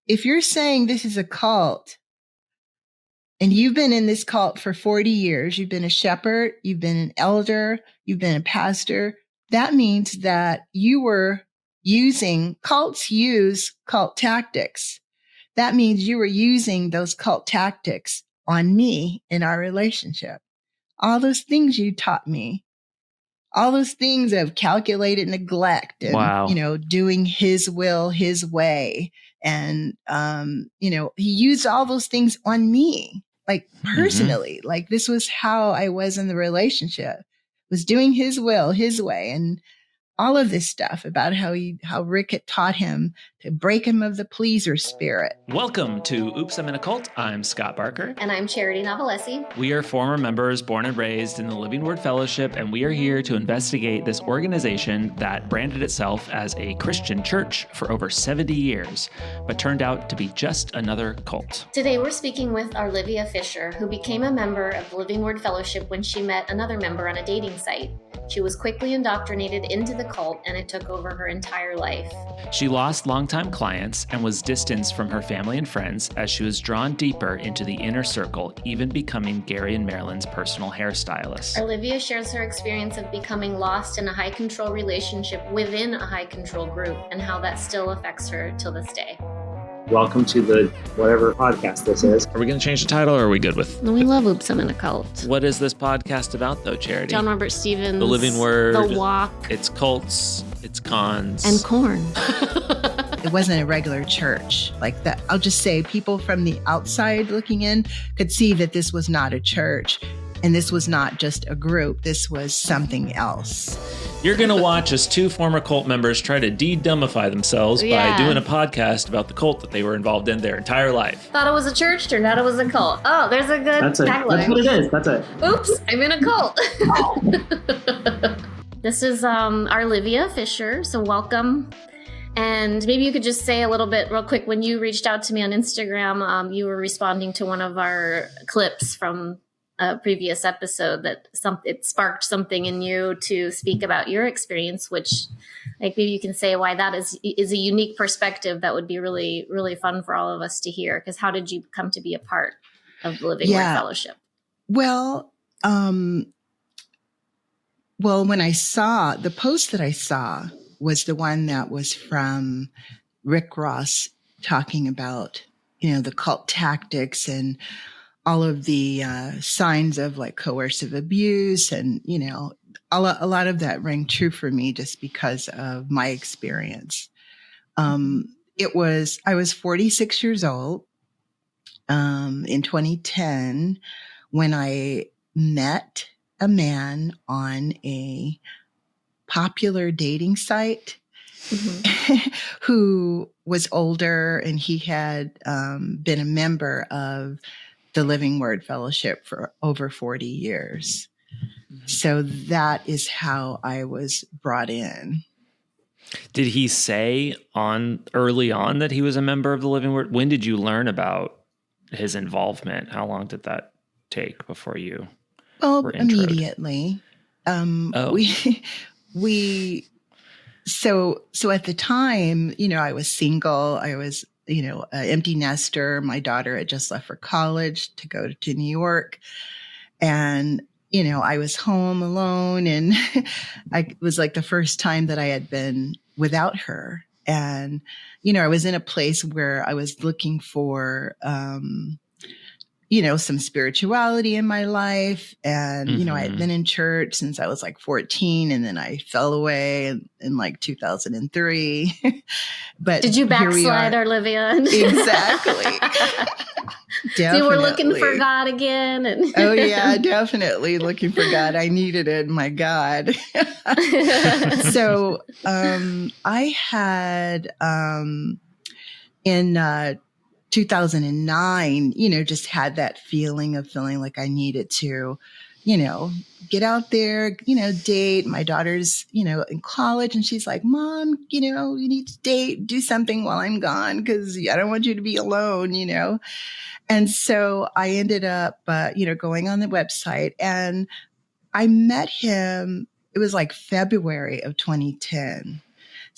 if you're saying this is a cult and you've been in this cult for 40 years, you've been a shepherd, you've been an elder, you've been a pastor, that means that you were cults use cult tactics. That means you were using those cult tactics on me in our relationship. All those things you taught me, all those things of calculated neglect and, doing his will, his way. And, he used all those things on me, like personally, like this was how I was in the relationship, was doing his will, his way. And all of this stuff about how Rick had taught him to break him of the pleaser spirit. Welcome to Oops, I'm in a Cult. I'm Scott Barker. And I'm Charity Navalesi. We are former members born and raised in the Living Word Fellowship, and we are here to investigate this organization that branded itself as a Christian church for over 70 years, but turned out to be just another cult. Today we're speaking with Arlivia Fisher, who became a member of the Living Word Fellowship when she met another member on a dating site. She was quickly indoctrinated into the cult, and it took over her entire life. She lost longtime clients and was distanced from her family and friends as she was drawn deeper into the inner circle, even becoming Gary and Marilyn's personal hairstylist. Arlivia shares her experience of becoming lost in a high-control relationship within a high-control group and how that still affects her till this day. Welcome to the whatever podcast this is. Are we going to change the title, or are we good with? We love Oops, I'm in a Cult. What is this podcast about, though, Charity? John Robert Stevens. The Living Word. The Walk. It's cults. It's cons. And corn. It wasn't a regular church like that. I'll just say people from the outside looking in could see that this was not a church. And this was not just a group. This was something else. You're going to watch as two former cult members try to de-dumbify themselves by doing a podcast about the cult that they were involved in their entire life. Thought it was a church, turned out it was a cult. Oh, there's a good tagline. That's what it is. That's it. Oops, I'm in a cult. This is Arlivia Fisher, so welcome. And maybe you could just say a little bit real quick. When you reached out to me on Instagram, you were responding to one of our clips from a previous episode that it sparked something in you to speak about your experience, which maybe you can say why that is a unique perspective that would be really, really fun for all of us to hear. Because how did you come to be a part of the Living Word Fellowship? Well, when I saw the post that I saw was the one that was from Rick Ross talking about, the cult tactics and all of the signs of like coercive abuse. And, a lot of that rang true for me just because of my experience. I was 46 years old in 2010 when I met a man on a popular dating site who was older, and he had been a member of the Living Word Fellowship for over 40 years. So that is how I was brought in. Did he say early on that he was a member of the Living Word? When did you learn about his involvement? How long did that take before you were introed? Immediately. So at the time, I was single. I was an empty nester. My daughter had just left for college to go to New York. And, I was home alone, and it was like the first time that I had been without her. And, I was in a place where I was looking for, some spirituality in my life. And, I had been in church since I was like 14, and then I fell away in like 2003. But did you backslide, Arlivia? Exactly. So you were looking for God again? Oh, yeah, definitely looking for God. I needed it. My God. So I had in 2009, just had that feeling like I needed to, get out there, date. My daughter's, in college, and she's like, Mom, you need to date, do something while I'm gone, because I don't want you to be alone, And so I ended up, going on the website, and I met him. It was like February of 2010.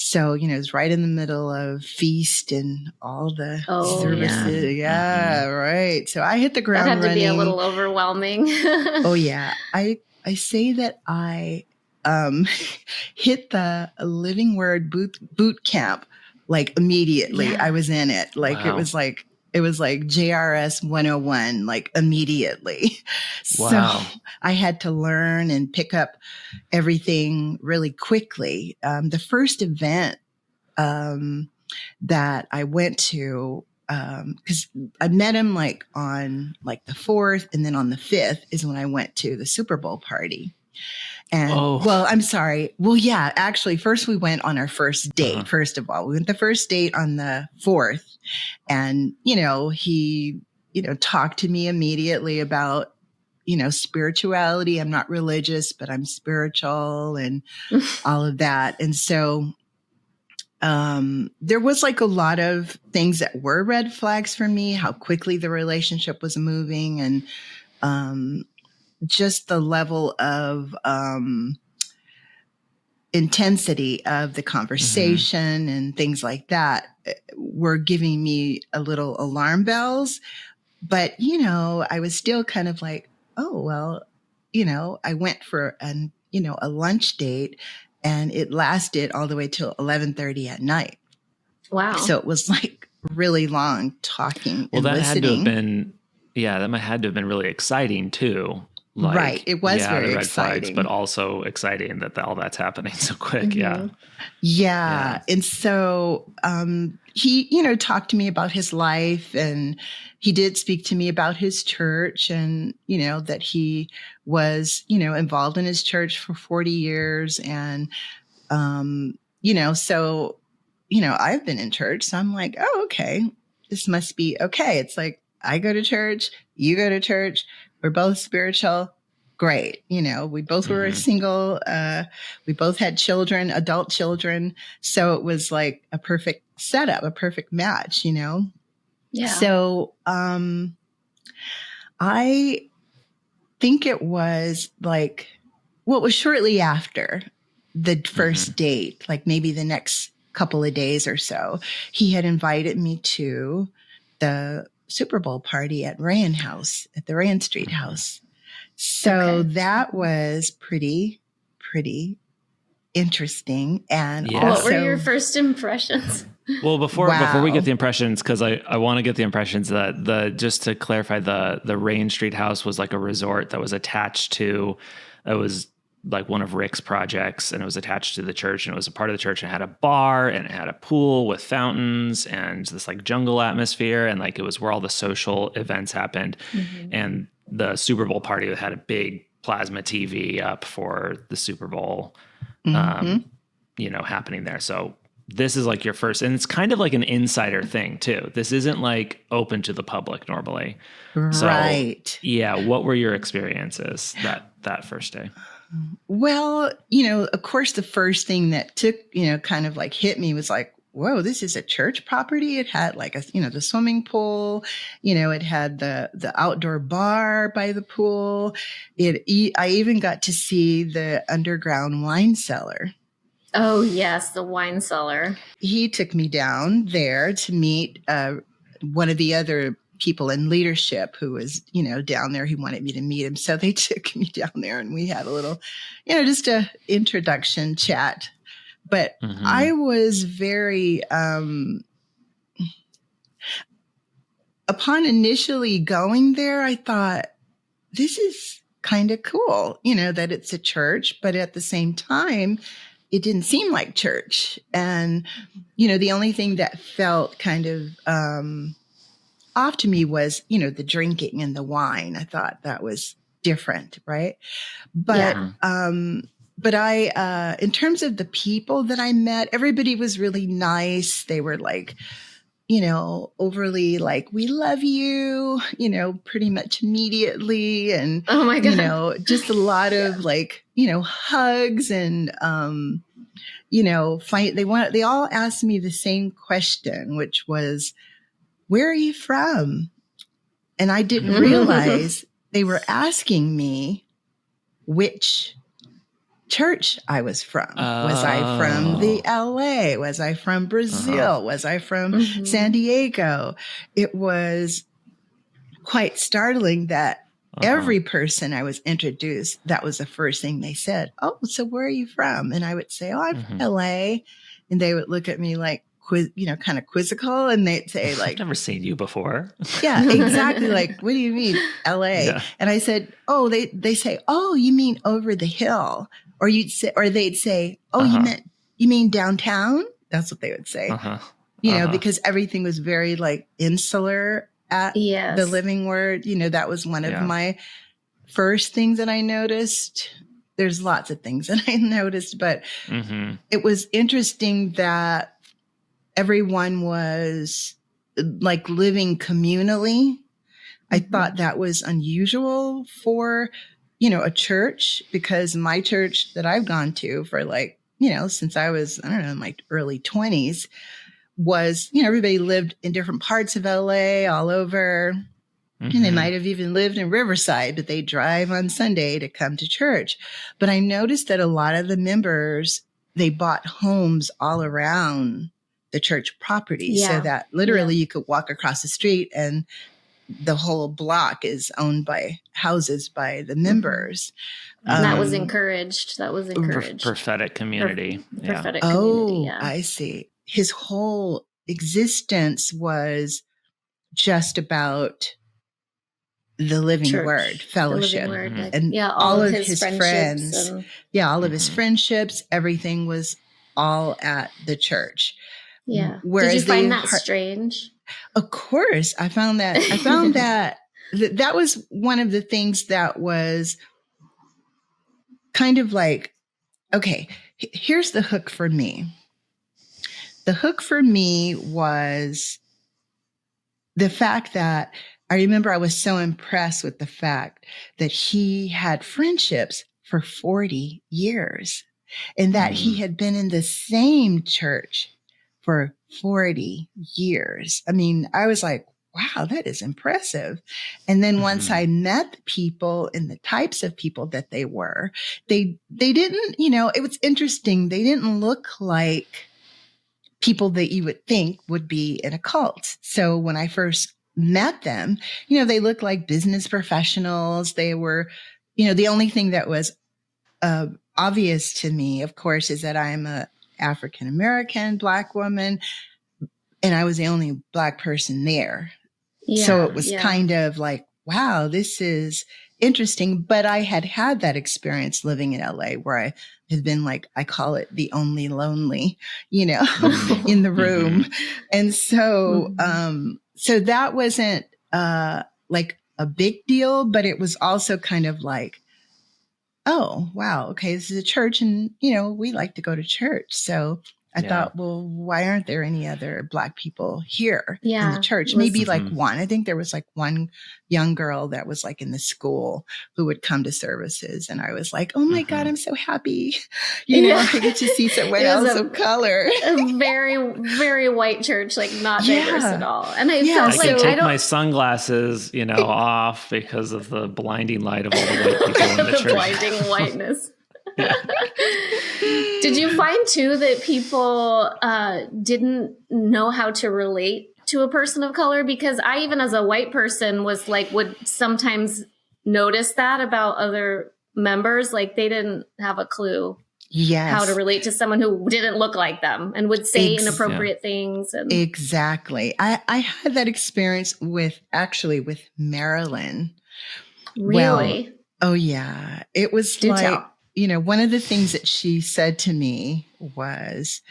So, it was right in the middle of feast and all the services. Yeah. Right. So I hit the That ground had to running. be a little overwhelming. Oh yeah. I say that I hit the Living Word boot camp like immediately. Yeah. I was in it. Like Wow. it was like JRS 101, like immediately. Wow. So I had to learn and pick up everything really quickly. The first event that I went to, because I met him like on like the 4th, and then on the 5th is when I went to the Super Bowl party. And well, I'm sorry. Well, yeah, actually, first we went on our first date. First of all, we went the first date on the 4th, and he talked to me immediately about spirituality. I'm not religious, but I'm spiritual and all of that. And so there was like a lot of things that were red flags for me, how quickly the relationship was moving, and just the level of intensity of the conversation and things like that were giving me a little alarm bells. But, I was still kind of like, oh, well, I went for a lunch date, and it lasted all the way till 11:30 at night. Wow. So it was like really long talking and that listening. had to have been, that had to have been really exciting too. Like, right. It was very the red exciting. flags, but also exciting that all that's happening so quick. Yeah. And so he, talked to me about his life, and he did speak to me about his church, and, that he was, involved in his church for 40 years. And, so, I've been in church. So I'm like, oh, okay, this must be okay. It's like, I go to church, you go to church. We're both spiritual. Great. We both were single. We both had children, adult children. So it was like a perfect setup, a perfect match, Yeah. So, I think it was like, it was shortly after the first date, like maybe the next couple of days or so, he had invited me to the Super Bowl party at Rayan House, at the Rayan Street House. So that was pretty interesting. And what were your first impressions? Well, before we get the impressions, because I want to get the impressions that just to clarify, the Rayan Street House was like a resort that was attached to, it was like one of Rick's projects, and it was attached to the church, and it was a part of the church, and it had a bar, and it had a pool with fountains and this like jungle atmosphere, and like it was where all the social events happened. And the Super Bowl party had a big plasma TV up for the Super Bowl, happening there. So this is like your first, and it's kind of like an insider thing too. This isn't like open to the public normally. Right. So, yeah. What were your experiences that first day? Well, of course, the first thing that took, kind of like hit me was like, whoa, this is a church property. It had like the swimming pool, it had the outdoor bar by the pool. I even got to see the underground wine cellar. Oh yes, the wine cellar. He took me down there to meet one of the other people in leadership who was, down there. He wanted me to meet him. So they took me down there, and we had a little, just a introduction chat. But I was very, upon initially going there, I thought, this is kind of cool, that it's a church, but at the same time, it didn't seem like church. And, the only thing that felt kind of off to me was, the drinking and the wine. I thought that was different, right? But but I, in terms of the people that I met, everybody was really nice. They were like, overly like, we love you, pretty much immediately. And, oh my God. Just a lot of like, hugs and, they all asked me the same question, which was, where are you from? And I didn't realize they were asking me which church I was from. Was I from the LA? Was I from Brazil? Was I from San Diego? It was quite startling that every person I was introduced, that was the first thing they said. Oh, so where are you from? And I would say, oh, I'm from LA. And they would look at me like, kind of quizzical. And they'd say like, I've never seen you before. Yeah, exactly. Like, what do you mean LA? Yeah. And I said, oh, they say, oh, you mean over the hill? Or they'd say, oh, you mean downtown? That's what they would say. You know, because everything was very like insular at the Living Word. You know, that was one of my first things that I noticed. There's lots of things that I noticed, but it was interesting that everyone was like living communally. I thought that was unusual for, a church, because my church that I've gone to for like, since I was, I don't know, in my early 20s was, everybody lived in different parts of LA all over. And they might have even lived in Riverside, but they drive on Sunday to come to church. But I noticed that a lot of the members, they bought homes all around the church property so that literally you could walk across the street and the whole block is owned by houses by the members. And that was encouraged. Prophetic community. Prophetic community, yeah. I see. His whole existence was just about the Living Word Fellowship. The Living Word, and all of his friends. All of his friendships, everything was all at the church. Yeah. Whereas did you find that strange? Of course. I found that that was one of the things that was kind of like, okay, here's the hook for me. The hook for me was the fact that I remember I was so impressed with the fact that he had friendships for 40 years and that he had been in the same church for 40 years. I mean, I was like, wow, that is impressive. And then once I met the people and the types of people that they were, they didn't, it was interesting. They didn't look like people that you would think would be in a cult. So when I first met them, they looked like business professionals. They were, the only thing that was obvious to me, of course, is that I'm a African-American Black woman, and I was the only Black person there. Yeah, so it was kind of like, wow, this is interesting. But I had that experience living in LA where I had been like, I call it the only lonely, in the room. And so, so that wasn't like a big deal, but it was also kind of like, oh, wow. Okay. This is a church and, we like to go to church. So I thought, well, why aren't there any other Black people here in the church? Maybe like one. I think there was like one young girl that was like in the school who would come to services. And I was like, oh my God, I'm so happy. I get to see someone else of color. A very, very white church, like not diverse at all. And I felt like I take my sunglasses, off because of the blinding light of all the white people in the church. The blinding whiteness. Did you find too that people didn't know how to relate to a person of color? Because I, even as a white person, was like, would sometimes notice that about other members. Like they didn't have a clue how to relate to someone who didn't look like them and would say inappropriate things. And exactly. I had that experience with Marilyn. Really? Well, oh yeah. It was tell. One of the things that she said to me was,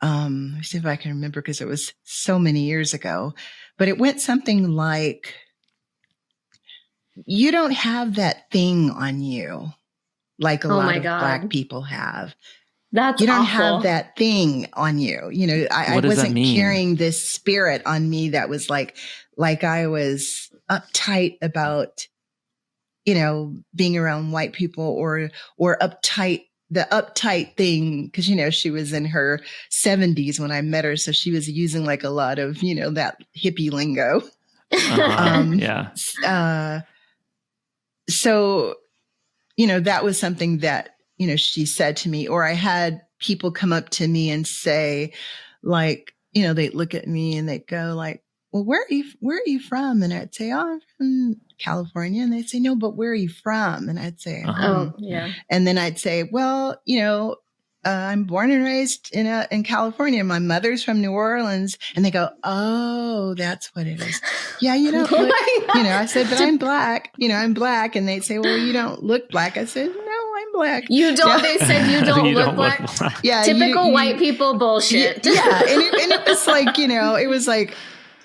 let me see if I can remember because it was so many years ago, but it went something like, you don't have that thing on you like a lot of Black people have. That's You don't awful. have that thing on you. I wasn't carrying this spirit on me that was like I was uptight about being around white people or uptight, the uptight thing. Cause she was in her 70s when I met her. So she was using like a lot of, that hippie lingo. So, that was something that she said to me, or I had people come up to me and say, like, they'd look at me and they'd go like, well, where are you from? And I'd say, oh, I'm from California. And they'd say, no, but where are you from? And I'd say, oh, yeah. And then I'd say, well, I'm born and raised in California. My mother's from New Orleans. And they go, oh, that's what it is. Yeah, you don't look, I said, but I'm black. I'm black. And they'd say, well, you don't look black. I said, no, I'm black. You don't, they said you don't look black. Yeah. Typical white people bullshit. Yeah. And it was like, it was like,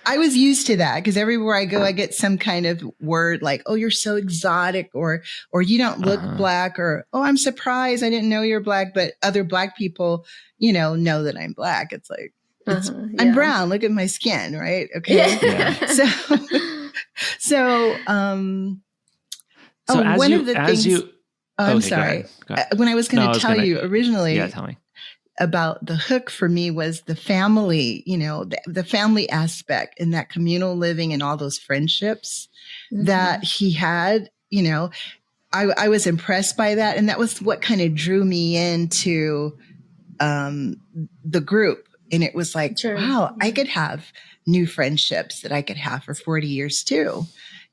I was used to that because everywhere I go, I get some kind of word like, oh, you're so exotic, or you don't look black, or, oh, I'm surprised I didn't know you're black. But other black people, know that I'm black. It's like, I'm brown. Look at my skin. Right. Okay. Yeah. So one of the things, I'm sorry. Go ahead. When I was going to tell you originally, tell me about the hook for me was the family, the family aspect and that communal living and all those friendships that he had, I was impressed by that. And that was what kind of drew me into the group. And it was like, wow, I could have new friendships that I could have for 40 years too,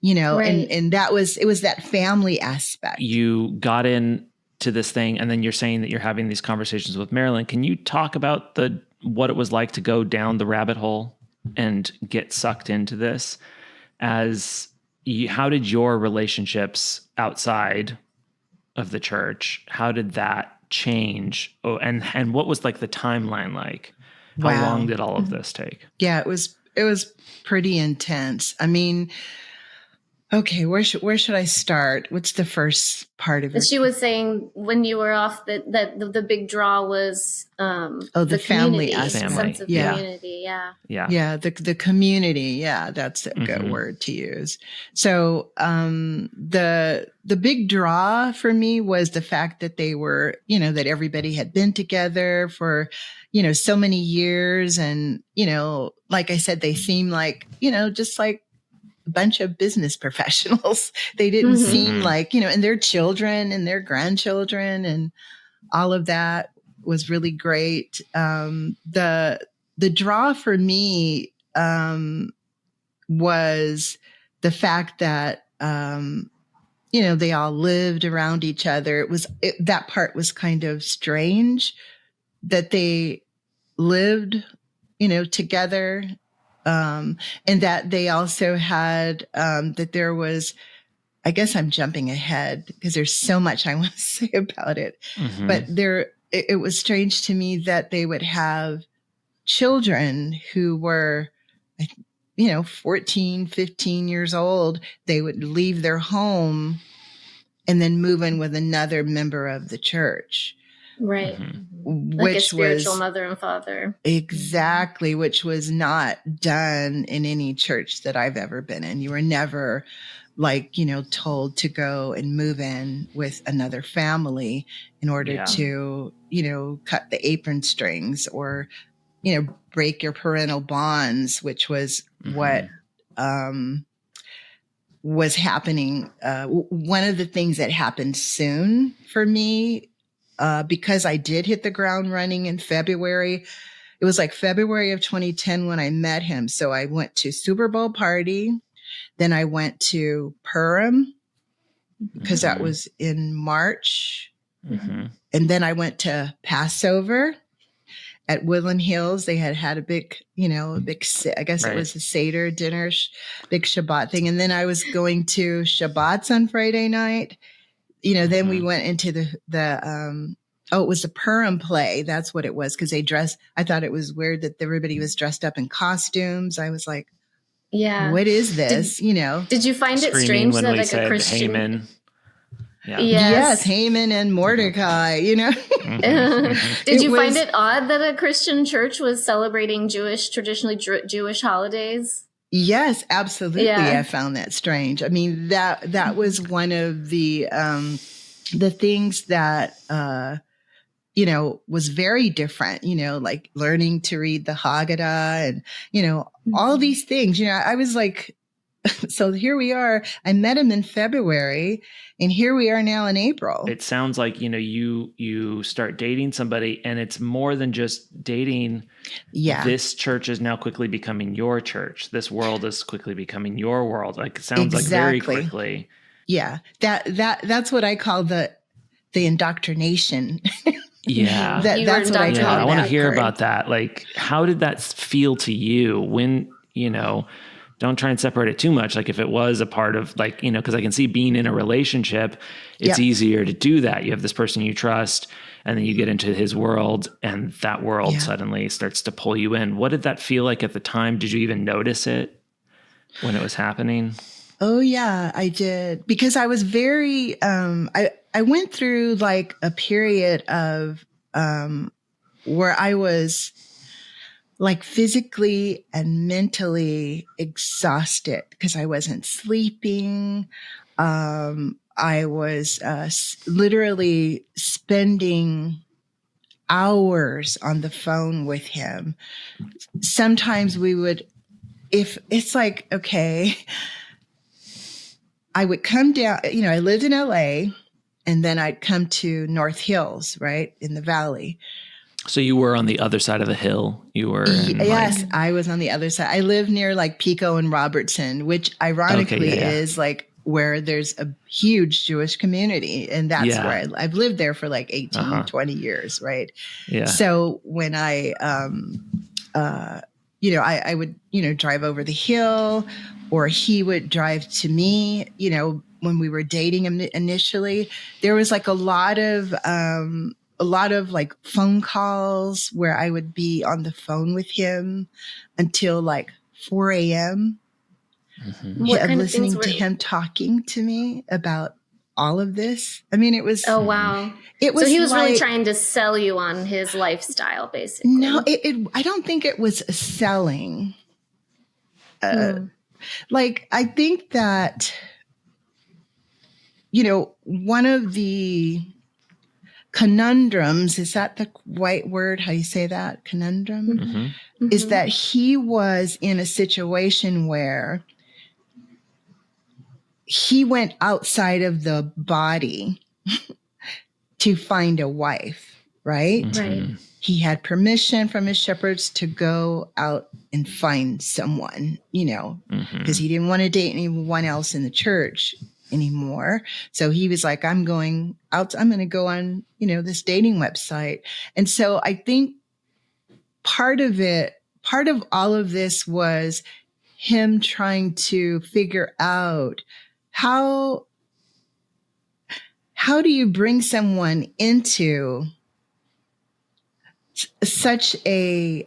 right. and it was that family aspect. You got in to this thing, and then you're saying that you're having these conversations with Marilyn. Can you talk about what it was like to go down the rabbit hole and get sucked into this? How did your relationships outside of the church, how did that change? Oh, and what was like the timeline like? How long did all of this take? Yeah, it was pretty intense. I mean, okay, where should I start? What's the first part of it? She was saying when you were off that the big draw was the family aspect. Sense of community. Yeah, the community. Yeah, that's a good word to use. So the big draw for me was the fact that they were, that everybody had been together for, so many years, and like I said, they seemed like, just like bunch of business professionals. They didn't seem like, and their children and their grandchildren and all of that was really great. The draw for me was the fact that, they all lived around each other. That part was kind of strange that they lived, together. And that they also had, that there was, I guess I'm jumping ahead because there's so much I want to say about it, but it was strange to me that they would have children who were, 14, 15 years old. They would leave their home and then move in with another member of the church. Right. Like a spiritual mother and father. Exactly. Which was not done in any church that I've ever been in. You were never told to go and move in with another family in order to, cut the apron strings or, break your parental bonds, which was what, was happening. One of the things that happened soon for me, because I did hit the ground running in February. It was like February of 2010 when I met him. So I went to Super Bowl party. Then I went to Purim because that was in March. And then I went to Passover at Woodland Hills. They had a big, I guess it was a Seder dinner, big Shabbat thing. And then I was going to Shabbats on Friday night. Then we went into the it was the Purim play. That's what it was. Cause I thought it was weird that everybody was dressed up in costumes. I was like, what is this? Did you find it strange that like a Christian Haman? Yeah. Yes, Haman and Mordecai, Did you find it odd that a Christian church was celebrating traditionally Jewish holidays? Yes, absolutely. Yeah. I found that strange. I mean, that was one of the things that, was very different, like learning to read the Haggadah and, all these things, I was like, So here we are. I met him in February, and here we are now in April. It sounds like, you start dating somebody, and it's more than just dating. Yeah. This church is now quickly becoming your church. This world is quickly becoming your world. Like, it sounds like very quickly. Yeah. That's what I call the indoctrination. Yeah. That's what I call I want to hear part. about that. Like, how did that feel to you when, don't try and separate it too much. Like, if it was a part of, like, because I can see being in a relationship, it's easier to do that. You have this person you trust, and then you get into his world, and that world suddenly starts to pull you in. What did that feel like at the time? Did you even notice it when it was happening? Oh yeah, I did. Because I was very, I went through like a period of, where I was like physically and mentally exhausted because I wasn't sleeping. I was literally spending hours on the phone with him. Sometimes we would, if it's like, okay, I would come down, I lived in LA, and then I'd come to North Hills, right, in the valley. So you were on the other side of the hill. You were yes, I was on the other side. I live near like Pico and Robertson, which ironically is like where there's a huge Jewish community. And that's where I've lived there for like 18, 20 years, right? Yeah. So when I would, drive over the hill, or he would drive to me, when we were dating initially, there was like a lot of like phone calls where I would be on the phone with him until like 4 a.m. Listening to him talking to me about all of this. I mean, it was. Oh, wow. It was. So he was really trying to sell you on his lifestyle, basically. No, I don't think it was selling. Like, I think that, one of the conundrums, is that the right word? How you say that? Conundrum? Is that he was in a situation where he went outside of the body to find a wife, right? Right. He had permission from his shepherds to go out and find someone, because he didn't want to date anyone else in the church anymore. So he was like, I'm going out. I'm going to go on, this dating website. And so I think part of all of this was him trying to figure out how do you bring someone into such a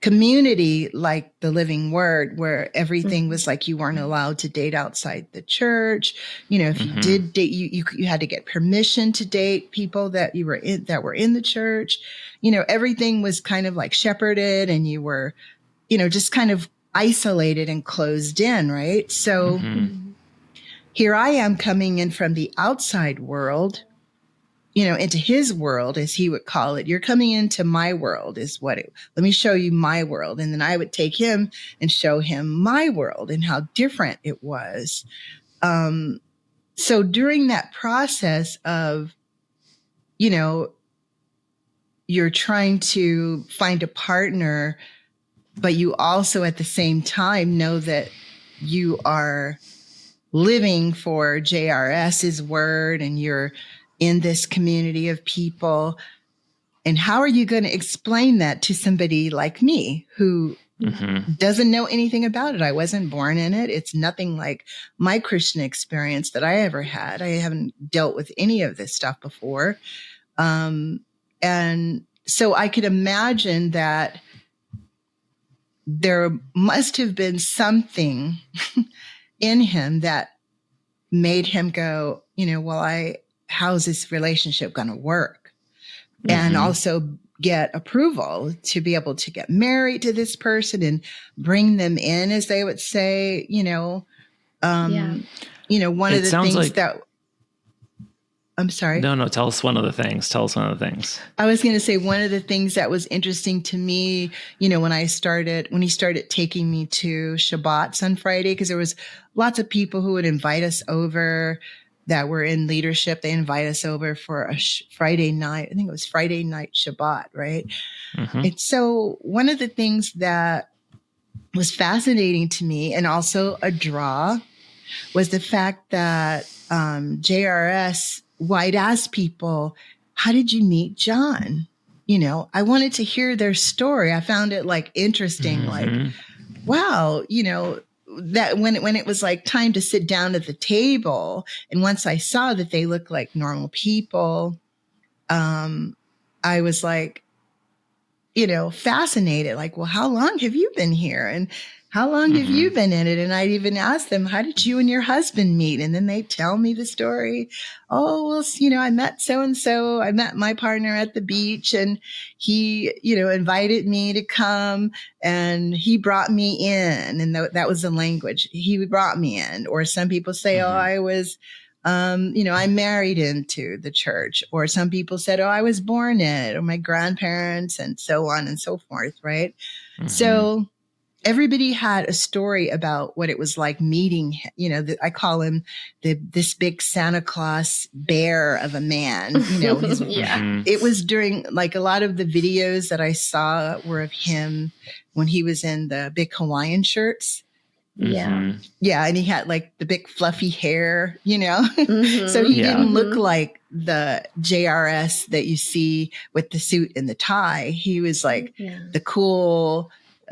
community like the Living Word, where everything was like you weren't allowed to date outside the church. If you did date, you had to get permission to date people that were in the church. Everything was kind of like shepherded, and you were, just kind of isolated and closed in, right? So here I am coming in from the outside world, into his world, as he would call it. You're coming into my world let me show you my world. And then I would take him and show him my world and how different it was. So during that process of, you're trying to find a partner, but you also at the same time know that you are living for JRS's word, and you're in this community of people. And how are you going to explain that to somebody like me who doesn't know anything about it? I wasn't born in it. It's nothing like my Christian experience that I ever had. I haven't dealt with any of this stuff before. And so I could imagine that there must have been something in him that made him go, how's this relationship going to work? And also get approval to be able to get married to this person and bring them in, as they would say, one of the things that. I'm sorry. No. Tell us one of the things. I was going to say one of the things that was interesting to me, when he started taking me to Shabbats on Friday, because there was lots of people who would invite us over that were in leadership. They invite us over for a Friday night. I think it was Friday night Shabbat, right? Mm-hmm. And so one of the things that was fascinating to me, and also a draw, was the fact that JRS, I'd ask people, how did you meet John? I wanted to hear their story. I found it interesting, Mm-hmm. wow, that when it was time to sit down at the table. And once I saw that they looked like normal people, I was fascinated, well, how long have you been here? And how long have you been in it? And I'd even ask them, how did you and your husband meet? And then they tell me the story. Oh, well, I met so-and-so. I met my partner at the beach, and he, invited me to come, and he brought me in. And that was the language. He brought me in. Or some people say, oh, I was, I married into the church. Or some people said, oh, I was born in it, or my grandparents, and so on and so forth. Right. Mm-hmm. So everybody had a story about what it was like meeting him. I call him this big Santa Claus bear of a man. It was during a lot of the videos that I saw were of him when he was in the big Hawaiian shirts. Yeah. Yeah. And he had the big fluffy hair, so he didn't look like the JRS that you see with the suit and the tie. He was the cool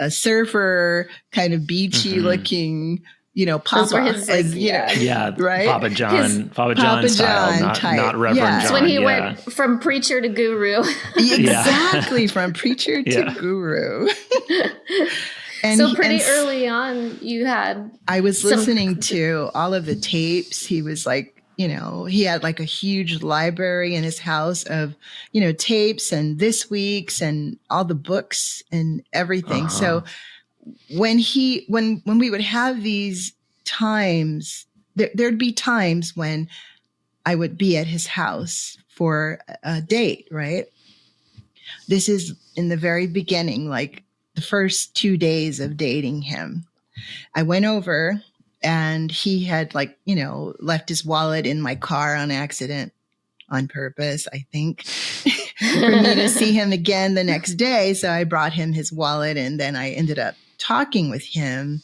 surfer, kind of beachy looking, Papa. Right? Papa John Papa style, John type. not Reverend John. That's when he went from preacher to guru. Exactly, from preacher to guru. And so pretty early on, I was listening to all of the tapes. He was he had a huge library in his house of, tapes and this week's and all the books and everything. So when we would have these times, there'd be times when I would be at his house for a date, right? This is in the very beginning, the first 2 days of dating him. I went over, and he had left his wallet in my car on accident, on purpose, I think, for me to see him again the next day. So I brought him his wallet, and then I ended up talking with him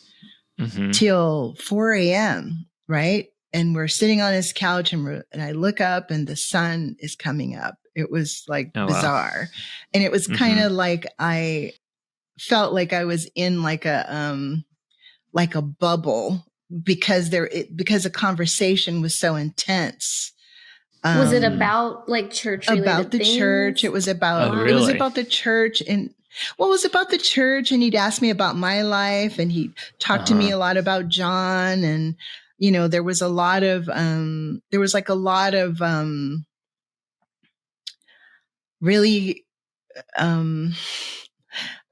till 4 a.m. Right. And we're sitting on his couch, and I look up, and the sun is coming up. It was bizarre. Wow. And it was kind of I felt like I was in a bubble, because the conversation was so intense. Was it about church related about the things? Church? It was about really? It was about the church, and it was about the church. And he'd ask me about my life, and he talked to me a lot about John, and there was a lot of really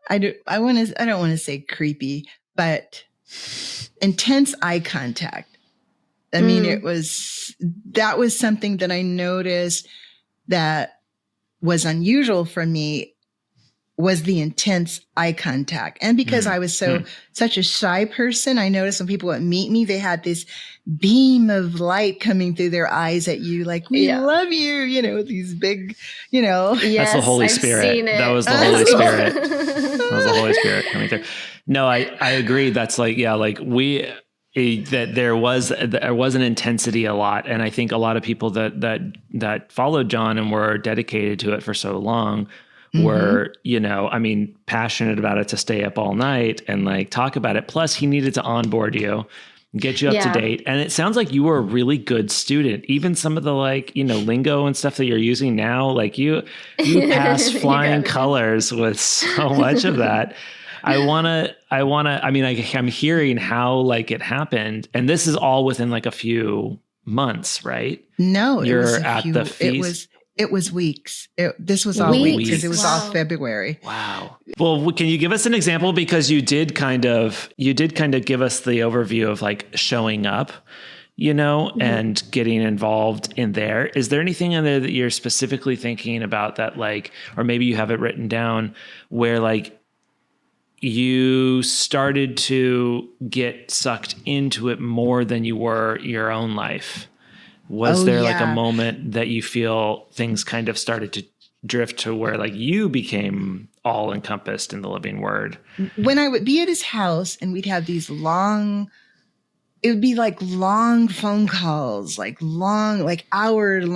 I don't want to say creepy, but intense eye contact. I mean, that was something that I noticed that was unusual for me, was the intense eye contact. And because I was such a shy person, I noticed when people would meet me, they had this beam of light coming through their eyes at you, we love you, these big, Yes, that's the Holy Spirit. That was the Holy Spirit. That was the Holy Spirit coming through. No, I agree. That's that there was an intensity a lot. And I think a lot of people that followed John and were dedicated to it for so long were, passionate about it, to stay up all night and talk about it. Plus he needed to onboard you, get you up to date. And it sounds like you were a really good student. Even some of the lingo and stuff that you're using now, you passed flying colors with so much of that. I'm hearing how it happened, and this is all within a few months, right? No, you're at the feast. It was weeks. This was all weeks, because it was all February. Wow. Well, can you give us an example? Because you did kind of give us the overview of showing up and getting involved in there. Is there anything in there that you're specifically thinking about that, like, or maybe you have it written down where like you started to get sucked into it more than you were your own life? Was there like a moment that you feel things kind of started to drift to where like you became all encompassed in the living word? When I would be at his house and we'd have these it would be like long phone calls, like hours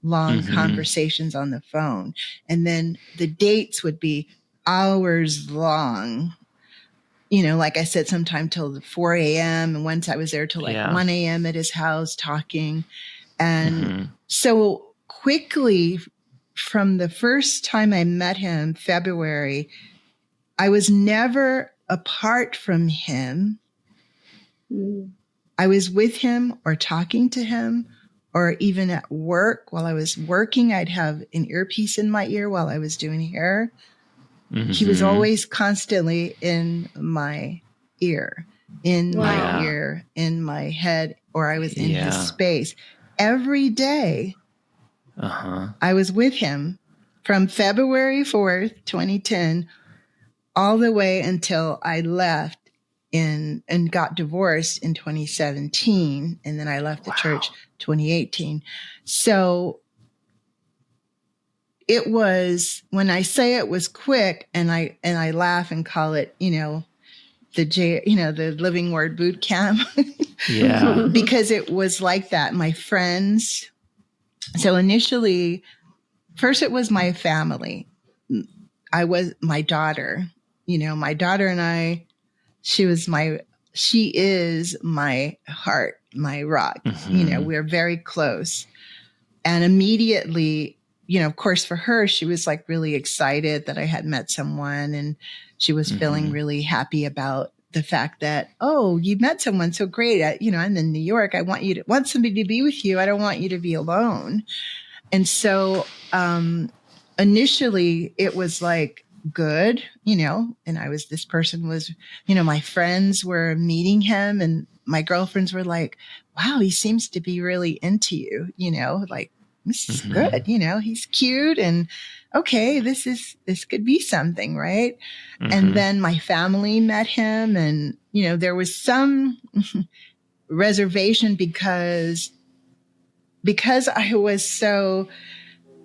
long conversations on the phone. And then the dates would be hours long, like I said, sometime till 4 a.m. And once I was there till 1 a.m. at his house talking. And so quickly from the first time I met him, February, I was never apart from him. I was with him or talking to him, or even at work while I was working, I'd have an earpiece in my ear while I was doing hair. He was always constantly in my ear, my ear, in my head, or I was in his space. Every day, I was with him from February 4th, 2010, all the way until I left and got divorced in 2017. And then I left the church 2018. So it was, when I say it was quick, and I laugh and call it, the Living Word Boot Camp. Because it was like that. My friends. So initially, first it was my family. I was my daughter, my daughter and I, she is my heart, my rock. We're very close. And immediately, of course, for her, she was like really excited that I had met someone, and she was feeling really happy about the fact that, oh, you met someone so great. I'm in New York. I want somebody to be with you. I don't want you to be alone. And so, initially it was like good, and this person was, my friends were meeting him, and my girlfriends were like, wow, he seems to be really into you, like, this is good. He's cute, and okay, this could be something, right? And then my family met him, and, there was some reservation because I was so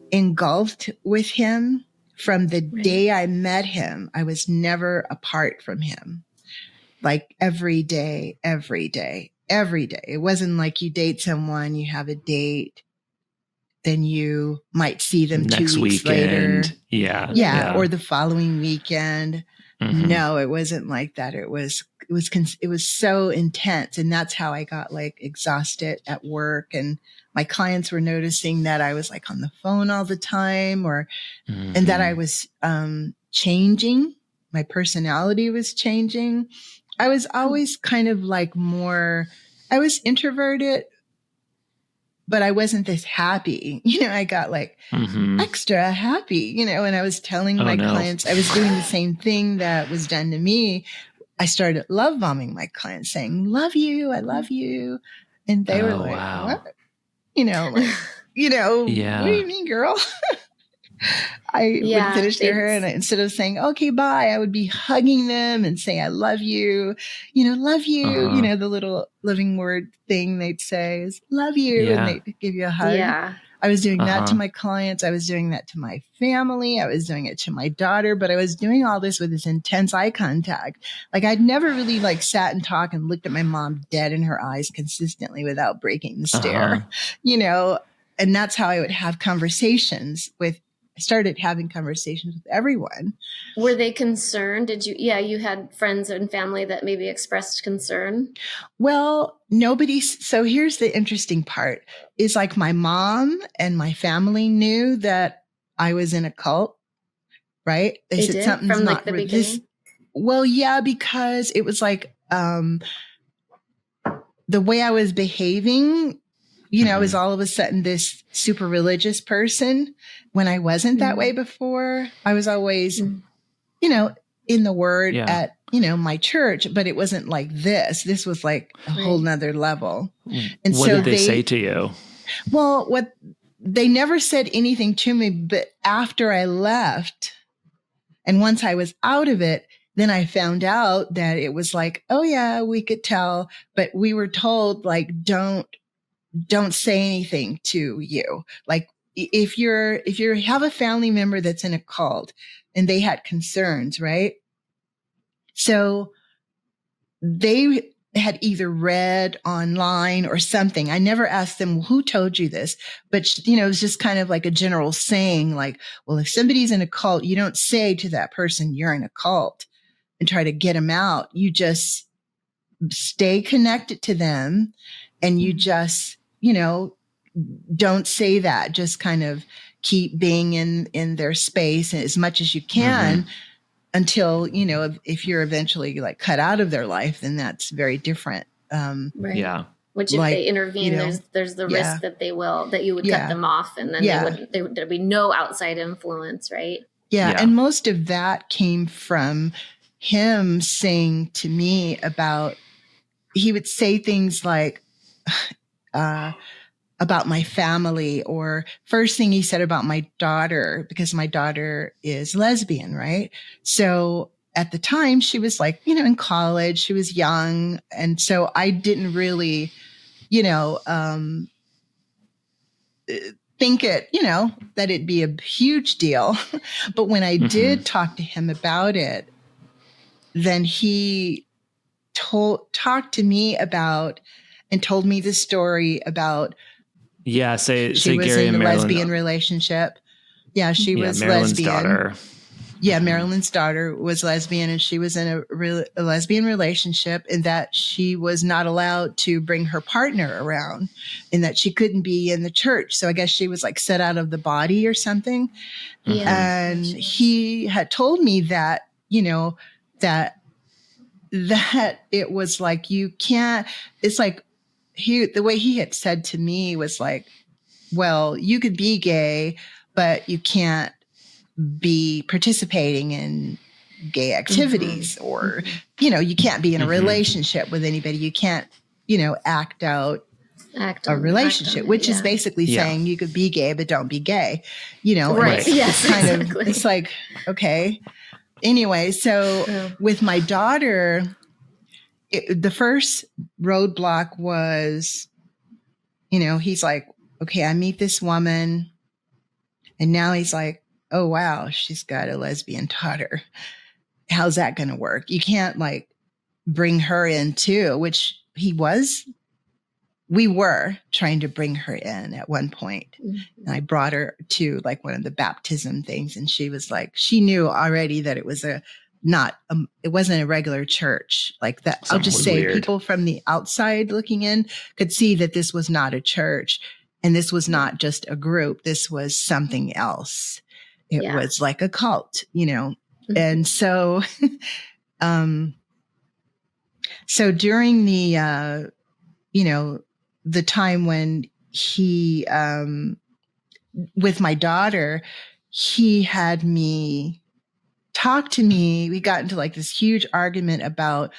engulfed with him from the day I met him. I was never apart from him. Like every day. It wasn't like you date someone, you have a date, then you might see them next 2 weeks weekend. later. Yeah. Or the following weekend. No, it wasn't like that. It was so intense. And that's how I got like exhausted at work. And my clients were noticing that I was like on the phone all the time, and that I was changing. My personality was changing. I was always kind of like I was introverted, but I wasn't this happy. I got like extra happy, and I was telling my clients I was doing the same thing that was done to me. I started love bombing my clients, saying, love you, I love you. And they were like, what? What do you mean, girl? I would finish their hair, and instead of saying, okay, bye, I would be hugging them and saying, I love you, love you. The little living word thing they'd say is love you. And they'd give you a hug. I was doing that to my clients. I was doing that to my family. I was doing it to my daughter, but I was doing all this with this intense eye contact. Like I'd never really like sat and talked and looked at my mom dead in her eyes consistently without breaking the stare, and that's how I would have conversations I started having conversations with everyone. Were they concerned? You had friends and family that maybe expressed concern? Well, so here's the interesting part is like my mom and my family knew that I was in a cult, right? They said something's from not like the beginning? Well, yeah, because it was like, the way I was behaving, I was all of a sudden this super religious person when I wasn't that way before. I was always, in the word at, my church, but it wasn't like this. This was like a whole nother level. And what did they say to you? Well, they never said anything to me, but after I left and once I was out of it, then I found out that it was like, oh yeah, we could tell, but we were told like, don't say anything to you. Like if you have a family member that's in a cult and they had concerns, right? So they had either read online or something. I never asked them, well, who told you this? But, it was just kind of like a general saying like, well, if somebody's in a cult, you don't say to that person, you're in a cult and try to get them out. You just stay connected to them and you just, don't say that. Just kind of keep being in their space as much as you can. Until, if you're eventually like cut out of their life, then that's very different. Right. Yeah. Which if they intervene, there's the risk that that you would cut them off and then there'd be no outside influence, right? Yeah. And most of that came from him saying to me he would say things like, about my family, or first thing he said about my daughter, because my daughter is lesbian, right? So at the time she was like, in college, she was young. And so I didn't really, think that it'd be a huge deal. But when I did talk to him about it, then he talked to me about and told me the story about say she was Gary in a and Marilyn. lesbian relationship. Yeah, she was Marilyn's lesbian. Daughter. Yeah, Marilyn's daughter was lesbian, and she was in a lesbian relationship, and that she was not allowed to bring her partner around, and that she couldn't be in the church. So I guess she was like set out of the body or something. Yeah. And he had told me that, that it was like, you can't, it's like, the way he had said to me was like, well, you could be gay, but you can't be participating in gay activities or, you can't be in a relationship with anybody. You can't, act out a relationship, which is basically saying you could be gay, but don't be gay, Right. It's kind of, it's like, okay. Anyway, so with my daughter, the first roadblock was, he's like, okay, I meet this woman. And now he's like, oh, wow, she's got a lesbian daughter. How's that going to work? You can't like bring her in too, which we were trying to bring her in at one point. And I brought her to like one of the baptism things. And she was like, she knew already that it was it wasn't a regular church like that. I'll just say weird. People from the outside looking in could see that this was not a church and this was not just a group. This was something else. It was like a cult, And so, so during the, the time when he, with my daughter, he had me talk to me. We got into like this huge argument about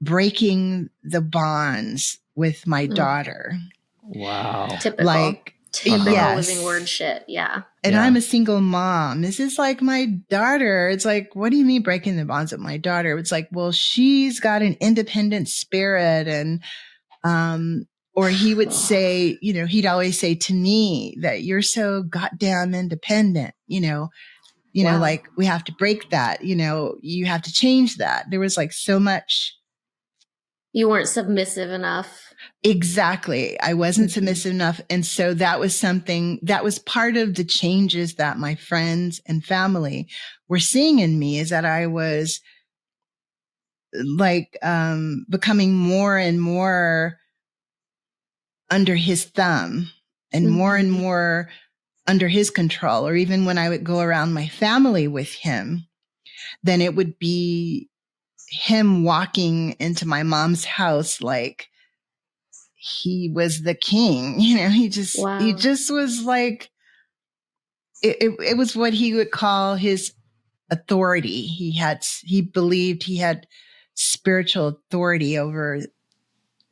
breaking the bonds with my daughter. Wow. Typical. Like, living word shit. Yeah. And I'm a single mom. This is like my daughter. It's like, what do you mean breaking the bonds with my daughter? It's like, well, she's got an independent spirit. And, or he would say, he'd always say to me that you're so goddamn independent, like we have to break that, you have to change that. There was like so much. You weren't submissive enough. Exactly. I wasn't submissive enough. And so that was something that was part of the changes that my friends and family were seeing in me, is that I was like, becoming more and more under his thumb and more under his control. Or even when I would go around my family with him, then it would be him walking into my mom's house like he was the king. He just was like, it was what he would call his authority. He believed he had spiritual authority over,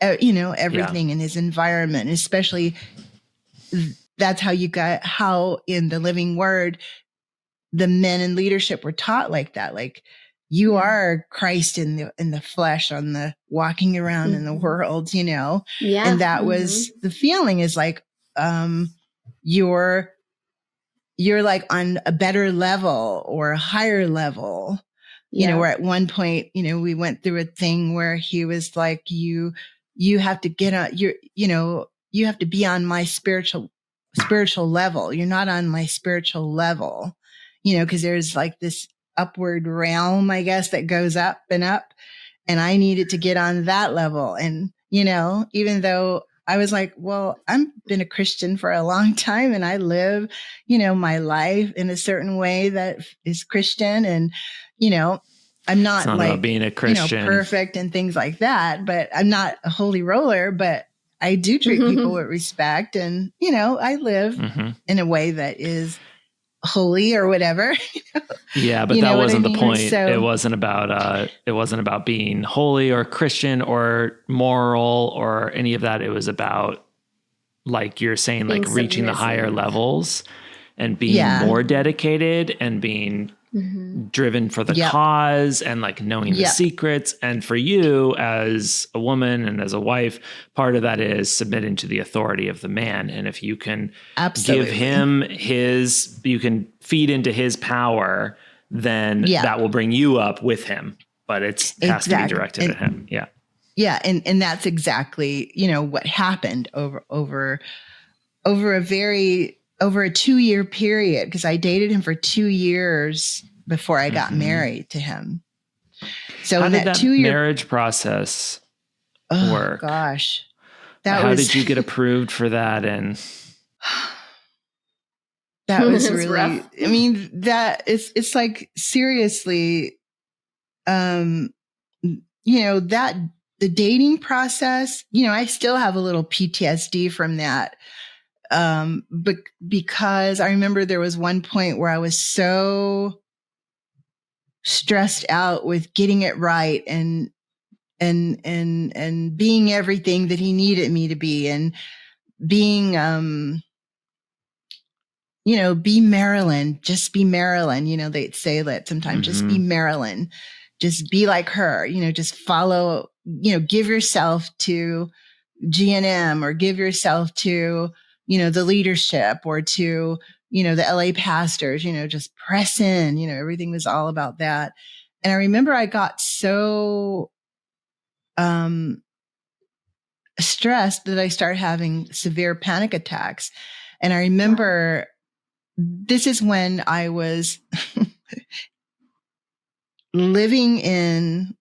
everything in his environment, especially that's how in the Living Word, the men in leadership were taught like that. Like, you are Christ in the flesh, on the walking around in the world, Yeah. and that was the feeling, is like, you're like on a better level or a higher level, where at one point, we went through a thing where he was like, you have to get on you have to be on my spiritual level. You're not on my spiritual level, because there's like this upward realm, I guess, that goes up and up. And I needed to get on that level. And, even though I was like, well, I've been a Christian for a long time, and I live, my life in a certain way that is Christian. And, I'm not like about being a Christian, perfect and things like that, but I'm not a holy roller, but I do treat people with respect. And, I live in a way that is holy or whatever. Yeah, but that wasn't the point. So, it wasn't about being holy or Christian or moral or any of that. It was about, like you're saying, like reaching the higher levels and being more dedicated and being driven for the cause, and like knowing the secrets. And for you as a woman and as a wife, part of that is submitting to the authority of the man. And if you can give him you can feed into his power, then that will bring you up with him. But it has to be directed at him. Yeah. Yeah. And that's exactly, what happened over a 2-year period, because I dated him for 2 years before I got married to him. So how did that 2-year marriage process work? Gosh. How did you get approved for that? And that was really rough. I mean, it's like, seriously, the dating process, I still have a little PTSD from that. But because I remember there was one point where I was so stressed out with getting it right and being everything that he needed me to be, and being, be Marilyn, just be Marilyn. They'd say that sometimes, just be Marilyn, just be like her, just follow, give yourself to G&M, or give yourself to, the leadership, or to, the LA pastors, just press in, everything was all about that. And I remember I got so, stressed that I started having severe panic attacks. And I remember this is when I was living in,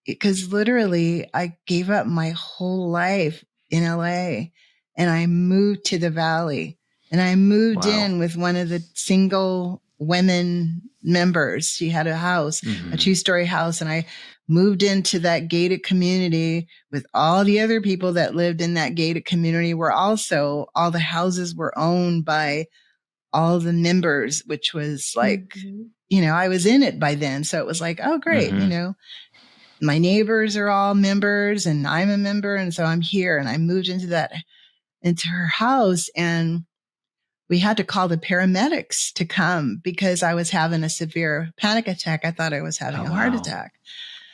because literally I gave up my whole life in LA and I moved to the Valley, and I moved in with one of the single women members. She had a house, a 2-story house. And I moved into that gated community with all the other people that lived in that gated community, where also all the houses were owned by all the members, which was like, I was in it by then. So it was like, oh, great. My neighbors are all members and I'm a member. And so I'm here, and I moved into her house, and we had to call the paramedics to come because I was having a severe panic attack. I thought I was having a heart attack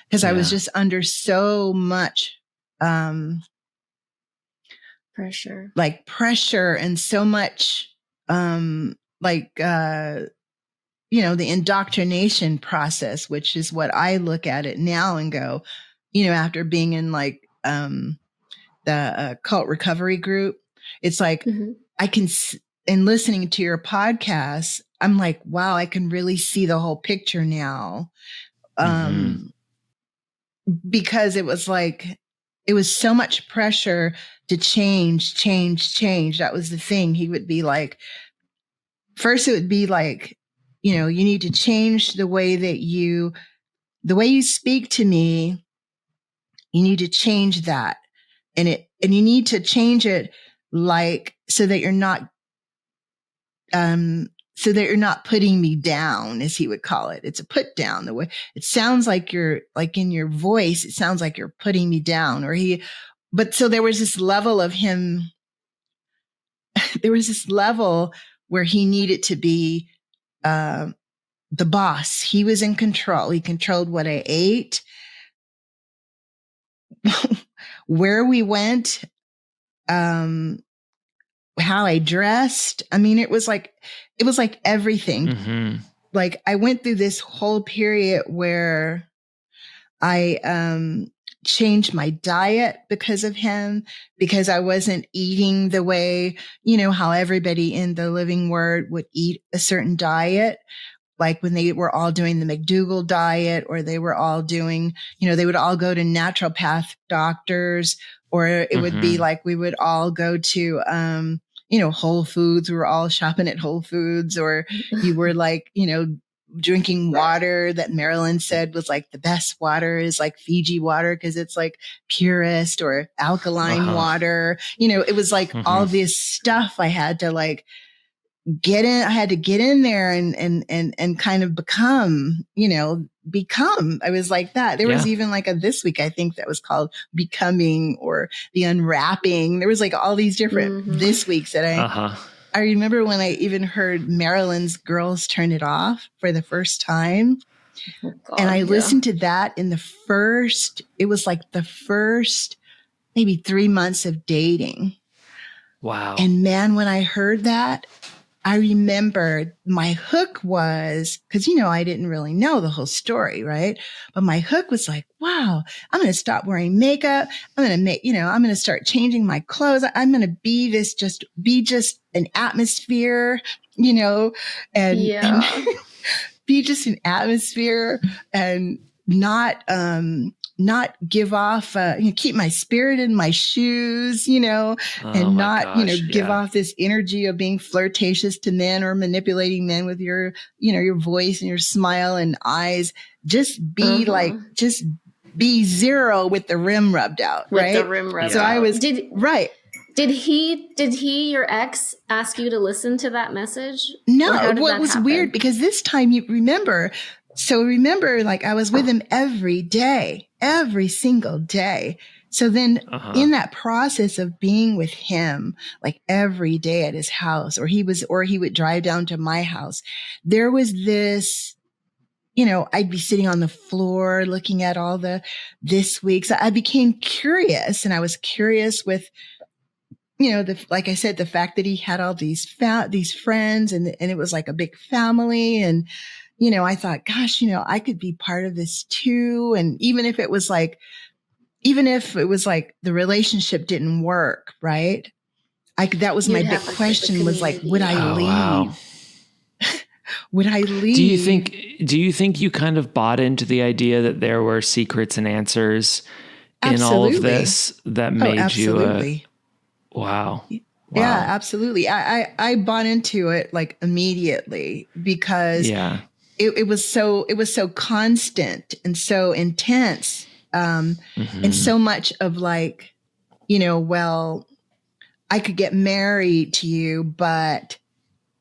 because I was just under so much, pressure, and so much, the indoctrination process, which is what I look at it now and go, after being in like, the cult recovery group, it's like, I can, in listening to your podcast, I'm like, wow, I can really see the whole picture now. Because it was like, it was so much pressure to change. That was the thing. He would be like, first it would be like, you need to change the way you speak to me. You need to change that. And you need to change it like, so that you're not, so that you're not putting me down, as he would call it. It's a put down. The way it sounds like you're like in your voice, it sounds like you're putting me down, but so there was this level of him. There was this level where he needed to be, the boss. He was in control. He controlled what I ate, where we went, how I dressed. I mean, it was like everything. Mm-hmm. Like I went through this whole period where I, changed my diet because of him, because I wasn't eating the way, how everybody in the Living Word would eat a certain diet. Like when they were all doing the McDougall diet, or they were all doing, they would all go to naturopath doctors, or it would be like we would all go to, Whole Foods. We were all shopping at Whole Foods, or you were like, drinking water that Marilyn said was like the best water is like Fiji water because it's like purest, or alkaline water. It was like all this stuff I had to like get in. I had to get in there and kind of become. I was like that. There was even like this week, I think, that was called Becoming, or the Unwrapping. There was like all these different this weeks that I remember when I even heard Marilyn's Girls Turn It Off for the first time. Oh God, and I listened to that it was like the first maybe 3 months of dating. Wow. And man, when I heard that, I remember my hook was, because, I didn't really know the whole story, right? But my hook was like, wow, I'm going to stop wearing makeup. I'm going to I'm going to start changing my clothes. I'm going to be just an atmosphere, and be just an atmosphere, and not give off, keep my spirit in my shoes, and not, give off this energy of being flirtatious to men or manipulating men with your, your voice and your smile and eyes. Just be just be zero with the rim rubbed out, right? With the rim rubbed out. So I was, right. Did he, your ex, ask you to listen to that message? No, well, it was weird because this time remember, like I was with him every day, every single day. So then in that process of being with him, like every day at his house, or he would drive down to my house, there was this, I'd be sitting on the floor looking at all this week. So I became curious, and I was curious with, like I said, the fact that he had all these friends, and it was like a big family. And, I thought, gosh, I could be part of this too. And even if it was like the relationship didn't work, right? That was my big question, was like, would I leave? Wow. Would I leave? Do you think you kind of bought into the idea that there were secrets and answers in all of this that made you wow. Yeah, absolutely. I bought into it like immediately, because it was so constant and so intense. And so much of like, well, I could get married to you, but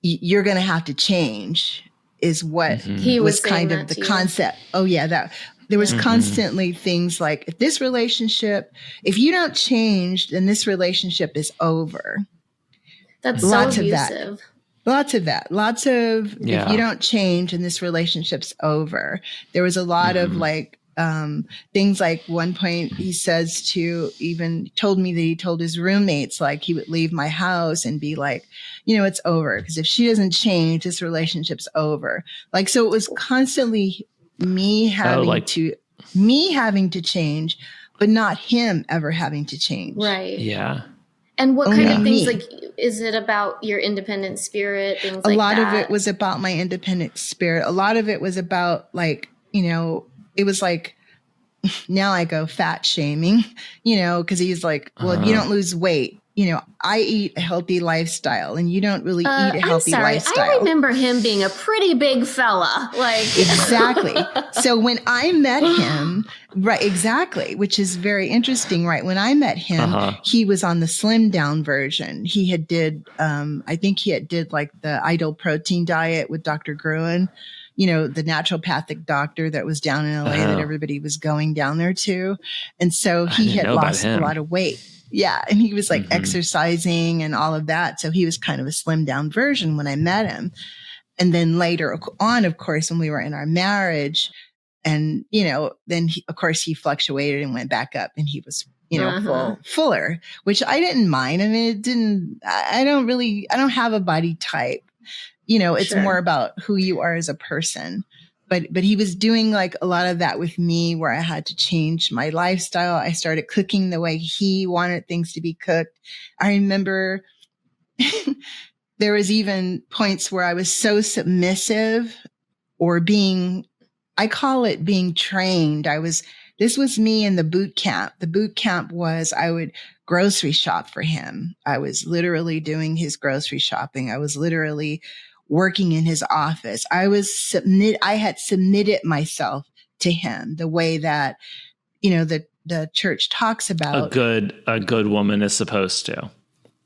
you're going to have to change, is what he was kind of the concept. Oh yeah. That there was constantly things like, if you don't change, then this relationship is over. That's lots so abusive. Lots of that. If you don't change, and this relationship's over. There was a lot of like, things like one point he told me that he told his roommates, like he would leave my house and be like, it's over. Because if she doesn't change, this relationship's over. Like, so it was constantly me having to change, but not him ever having to change. Right. Yeah. And what kind of things, like, is it about your independent spirit? Things like that? A lot of it was about my independent spirit. A lot of it was about like, it was like, now I go fat shaming, because he's like, well, if you don't lose weight, I eat a healthy lifestyle and you don't really eat a healthy lifestyle. I remember him being a pretty big fella. Exactly. So when I met him, right, exactly, which is very interesting, right? When I met him, he was on the slimmed down version. He had did, I think he had did like the Idle Protein diet with Dr. Gruen, the naturopathic doctor that was down in LA that everybody was going down there to. And so he had lost a lot of weight. Yeah. And he was like exercising and all of that. So he was kind of a slimmed down version when I met him. And then later on, of course, when we were in our marriage and, then of course he fluctuated and went back up and he was, fuller, which I didn't mind. I mean, I don't have a body type, it's more about who you are as a person. But he was doing like a lot of that with me where I had to change my lifestyle. I started cooking the way he wanted things to be cooked. I remember there was even points where I was so submissive or I call it being trained. This was me in the boot camp. The boot camp was I would grocery shop for him. I was literally doing his grocery shopping. I was literally working in his office. I had submitted myself to him the way that, the church talks about. A good woman is supposed to.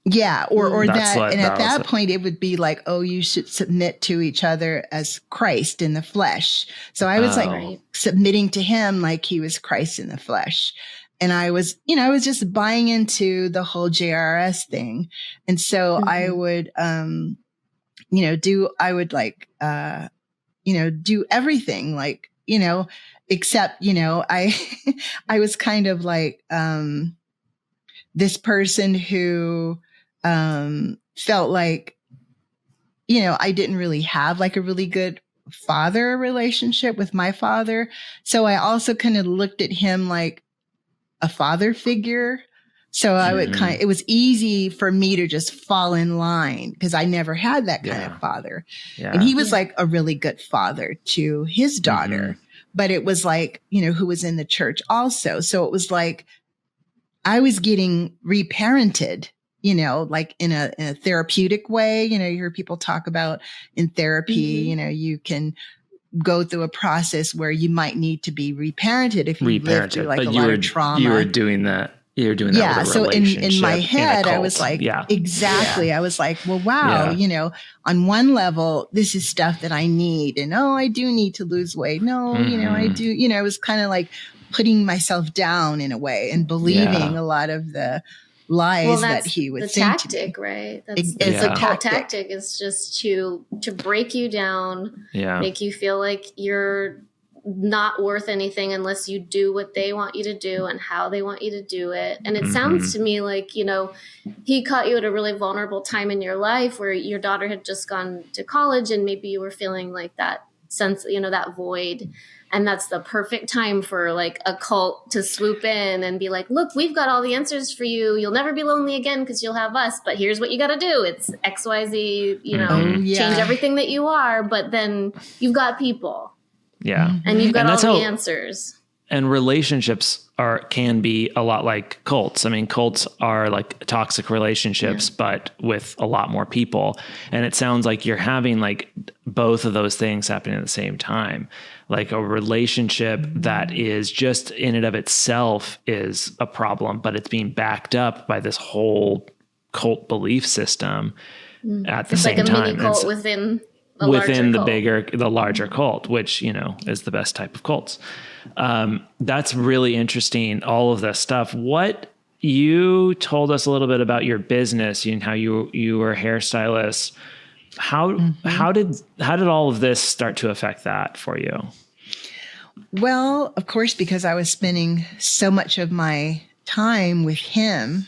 Yeah. Or that. And at that point it would be like, oh, you should submit to each other as Christ in the flesh. So I was submitting to him like he was Christ in the flesh. And I was just buying into the whole JRS thing. And so I would, do everything except, I was kind of like, this person who, felt like, I didn't really have like a really good father relationship with my father. So I also kind of looked at him like a father figure. So I would it was easy for me to just fall in line because I never had that kind of father. Yeah. And he was like a really good father to his daughter, but it was like, who was in the church also. So it was like, I was getting reparented, like in a therapeutic way. You hear people talk about in therapy, you can go through a process where you might need to be reparented if you live through like a lot of trauma. You were doing that. You're doing that with a relationship. So in my head, I was like, exactly. Yeah. I was like, well, wow, on one level, this is stuff that I need. And, I do need to lose weight. No, I do, I was kind of like putting myself down in a way and believing a lot of the lies that he would say to me. Right? That's the tactic is just to break you down, make you feel like you're not worth anything unless you do what they want you to do and how they want you to do it. And it sounds to me like, he caught you at a really vulnerable time in your life where your daughter had just gone to college and maybe you were feeling like that sense, that void. And that's the perfect time for like a cult to swoop in and be like, look, we've got all the answers for you. You'll never be lonely again because you'll have us. But here's what you got to do. It's XYZ, change everything that you are. But then you've got people. Yeah. And you've got all the answers. And relationships can be a lot like cults. I mean, cults are like toxic relationships, but with a lot more people. And it sounds like you're having like both of those things happening at the same time. Like a relationship that is just in and of itself is a problem, but it's being backed up by this whole cult belief system at the same time. It's like a mini cult within the larger cult, which, is the best type of cults. That's really interesting. All of this stuff. What you told us a little bit about your business and how you were a hairstylist. How did all of this start to affect that for you? Well, of course, because I was spending so much of my time with him,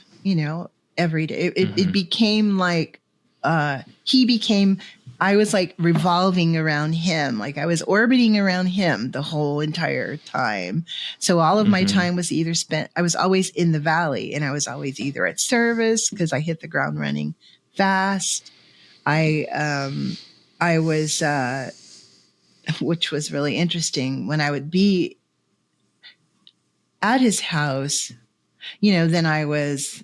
every day, it became like, I was like revolving around him. Like I was orbiting around him the whole entire time. So all of my time was I was always in the valley and I was always either at service because I hit the ground running fast. I was, which was really interesting when I would be at his house, then I was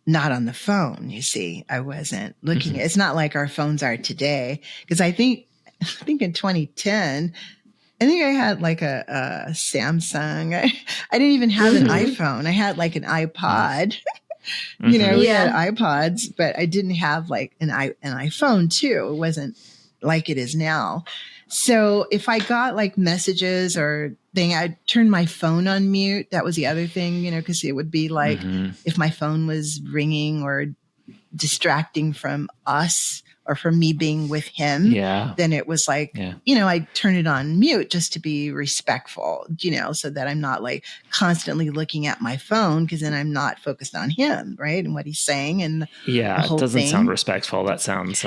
not on the phone. You see, I wasn't looking. It's not like our phones are today. Because I think in 2010, I think I had like a Samsung. I didn't even have an iPhone. I had like an iPod. We had iPods, but I didn't have like an iPhone too. It wasn't like it is now. So if I got like messages or thing, I'd turn my phone on mute. That was the other thing, because it would be like if my phone was ringing or distracting from us or from me being with him, then it was like, I turn it on mute just to be respectful, so that I'm not like constantly looking at my phone, because then I'm not focused on him, right? And what he's saying and the whole it doesn't thing. sound respectful. That sounds,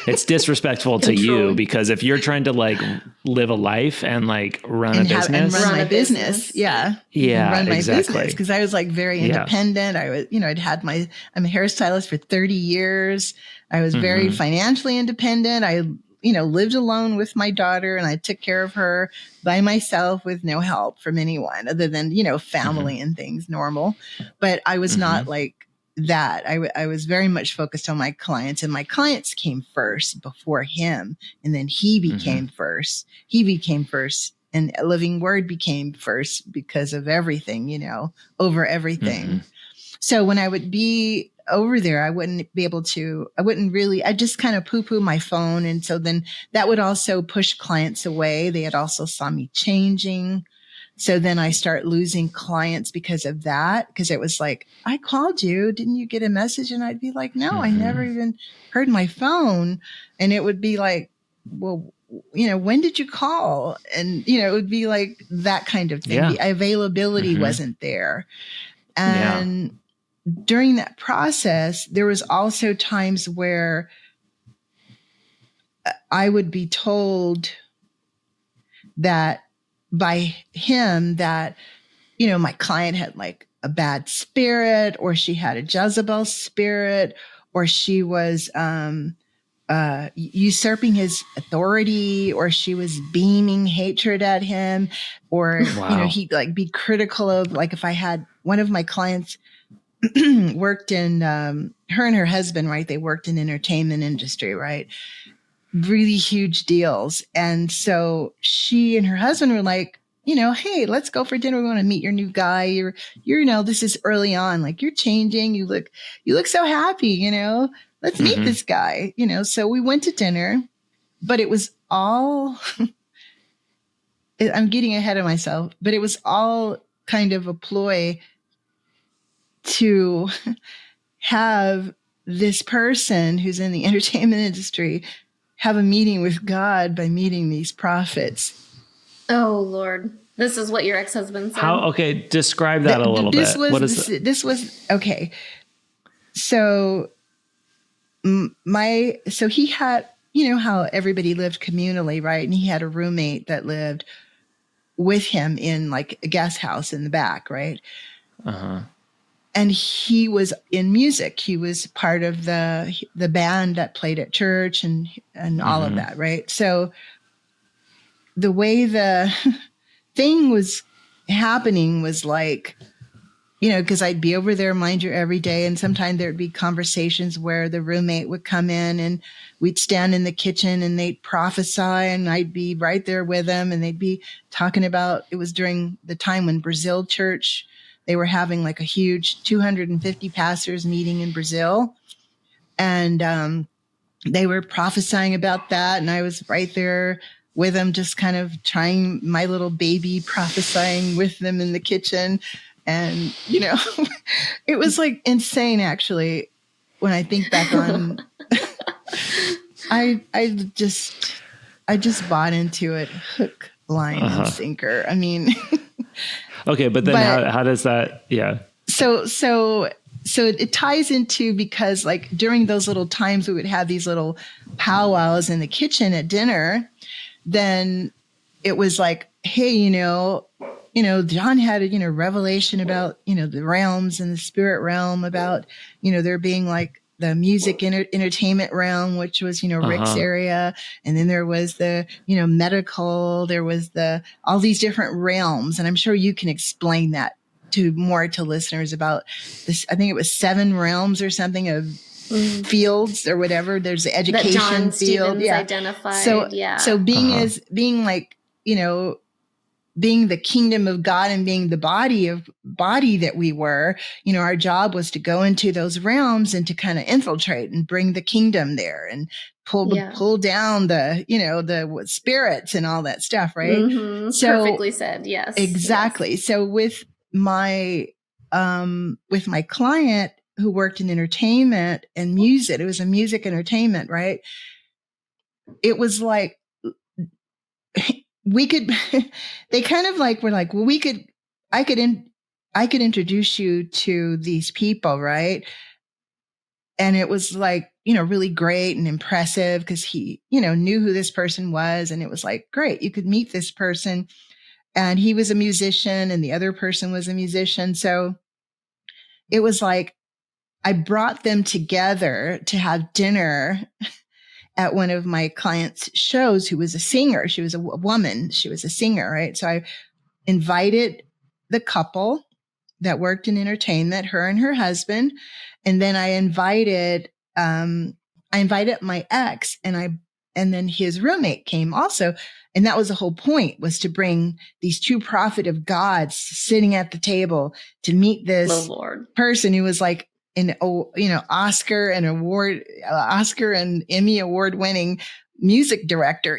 it's disrespectful to you, because if you're trying to like live a life and like run a business. Run my business. Yeah. Run my exactly. business. Because I was like very independent. I was, I'm a hairstylist for 30 years. I was very financially independent. I, lived alone with my daughter, and I took care of her by myself with no help from anyone other than, family and things normal. But I was not like that. I was very much focused on my clients, and my clients came first before him. And then he became first. He became first. And Living Word became first because of everything, over everything. So when I would be over there, I wouldn't I just kind of poo-poo my phone. And so then that would also push clients away. They had also saw me changing. So then I start losing clients because of that, because it was like, I called you. Didn't you get a message? And I'd be like, no, I never even heard my phone. And it would be like, well, when did you call? And, it would be like that kind of thing. The availability wasn't there. And during that process, there was also times where I would be told that by him that, my client had like a bad spirit, or she had a Jezebel spirit, or she was usurping his authority, or she was beaming hatred at him, or, he'd like be critical of, like, if I had one of my clients worked in, her and her husband, right? They worked in entertainment industry, right? Really huge deals. And so she and her husband were like, hey, let's go for dinner. We want to meet your new guy. You're, this is early on. Like, you're changing. You look so happy, let's meet this guy, So we went to dinner, but it was all, I'm getting ahead of myself, but it was all kind of a ploy to have this person who's in the entertainment industry have a meeting with God by meeting these prophets. Oh, Lord. This is what your ex-husband said. Okay. Describe that a little bit. This was okay. So so he had, how everybody lived communally, right? And he had a roommate that lived with him in like a guest house in the back, right? And he was in music. He was part of the band that played at church and all of that, right? So the way the thing was happening was like, because I'd be over there, mind you, every day. And sometimes there'd be conversations where the roommate would come in and we'd stand in the kitchen and they'd prophesy, and I'd be right there with them. And they'd be talking about, it was during the time when Brazil Church, they were having like a huge 250 pastors meeting in Brazil. And they were prophesying about that. And I was right there with them, just kind of trying my little baby, prophesying with them in the kitchen. And, it was like insane, actually, when I think back on, I just bought into it, hook, line, and sinker. I mean, okay. But then how does that, So it ties into, because like during those little times we would have these little powwows in the kitchen at dinner, then it was like, hey, John had a, revelation about, the realms and the spirit realm, about, there being like the music entertainment realm, which was, Rick's area. And then there was the, medical, there was all these different realms. And I'm sure you can explain that to listeners about this. I think it was 7 realms or something of fields or whatever. There's the education that John field. Stevens identified. So being like, being the kingdom of God and being the body that we were, our job was to go into those realms and to kind of infiltrate and bring the kingdom there and pull down the spirits and all that stuff. Right. Mm-hmm. So, perfectly said. Yes. Exactly. Yes. So with my client who worked in entertainment and music, it was a music entertainment, right? It was like, we could, they kind of like, were like, well, I could introduce you to these people. Right. And it was like, really great and impressive because he, knew who this person was. And it was like, great, you could meet this person. And he was a musician and the other person was a musician. So it was like, I brought them together to have dinner at one of my clients' shows, who was a singer. She was a woman. She was a singer, right? So I invited the couple that worked in entertainment, her and her husband. And then I invited my ex and then his roommate came also. And that was the whole point, was to bring these 2 prophet of gods sitting at the table to meet this person who was like an, Oscar and Emmy award winning music director,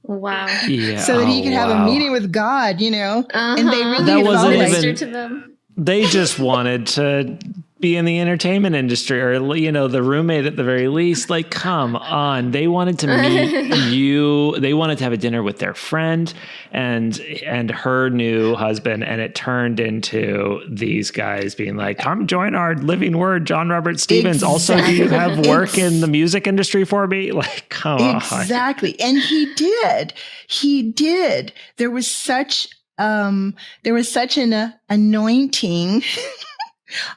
Wow. Yeah. So that he could have a meeting with God, and they really that wasn't even to them. They just wanted to be in the entertainment industry, or, the roommate at the very least. Like, come on. They wanted to meet you. They wanted to have a dinner with their friend and her new husband. And it turned into these guys being like, come join our Living Word, John Robert Stevens. Exactly. Also, do you have work in the music industry for me? Like, come on. Exactly. And he did. There was such an anointing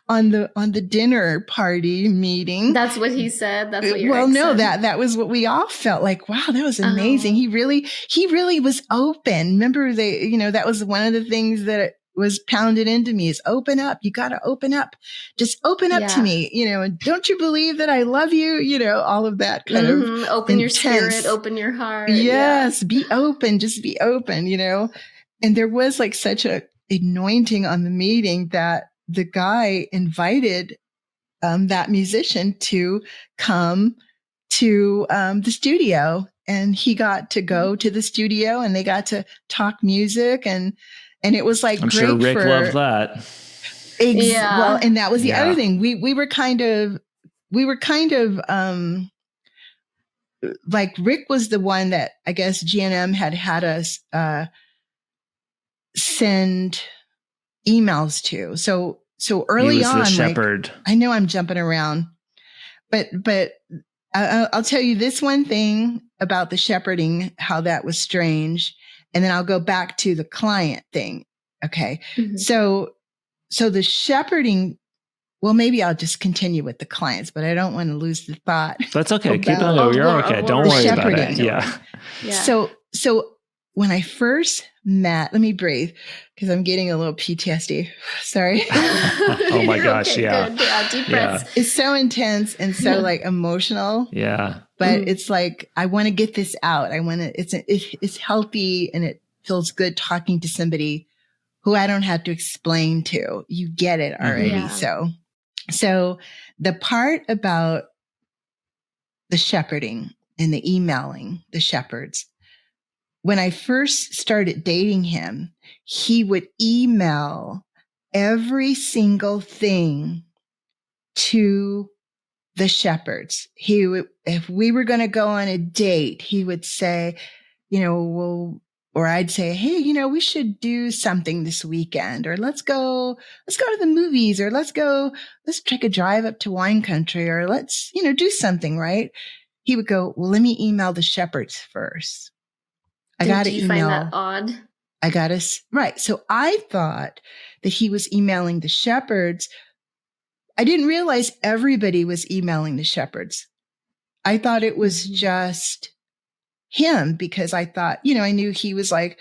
on the dinner party meeting. That's what he said. That's what your well, ex no, said. that was what we all felt like. Wow, that was amazing. He really was open. Remember, that was one of the things that was pounded into me is open up. You got to open up. Just open up to me, and don't you believe that I love you? All of that kind of open intense. Your spirit, open your heart. Yes, be open. Just be open. And there was like such a anointing on the meeting that the guy invited that musician to come to the studio, and he got to go to the studio, and they got to talk music, and it was like, I'm great sure Rick loved that. Well, and that was the other thing. We were kind of like, Rick was the one that I guess GNM had us send emails to. So early on, the shepherd. Like, I know I'm jumping around, but I'll tell you this one thing about the shepherding, how that was strange. And then I'll go back to the client thing. Okay. Mm-hmm. So the shepherding, well, maybe I'll just continue with the clients, but I don't want to lose the thought. That's okay. Keep on. You're okay. Don't worry about it. Yeah. So when I first met, let me breathe because I'm getting a little PTSD. Sorry. Oh my gosh. Okay, yeah. Good. Yeah. Deep breaths. It's so intense and so like emotional. Yeah. But it's like, I want to get this out. I want to, it's healthy and it feels good talking to somebody who I don't have to explain to. You get it already. Yeah. So the part about the shepherding and the emailing the shepherds, when I first started dating him, he would email every single thing to the shepherds. He would, if we were going to go on a date, he would say, or I'd say, hey, we should do something this weekend, or let's go to the movies, or let's take a drive up to wine country, or let's, do something, right? He would go, well, let me email the shepherds first. I got to email. Did you find that odd? I got to, right. So I thought that he was emailing the shepherds. I didn't realize everybody was emailing the shepherds. I thought it was just him because I thought, I knew he was like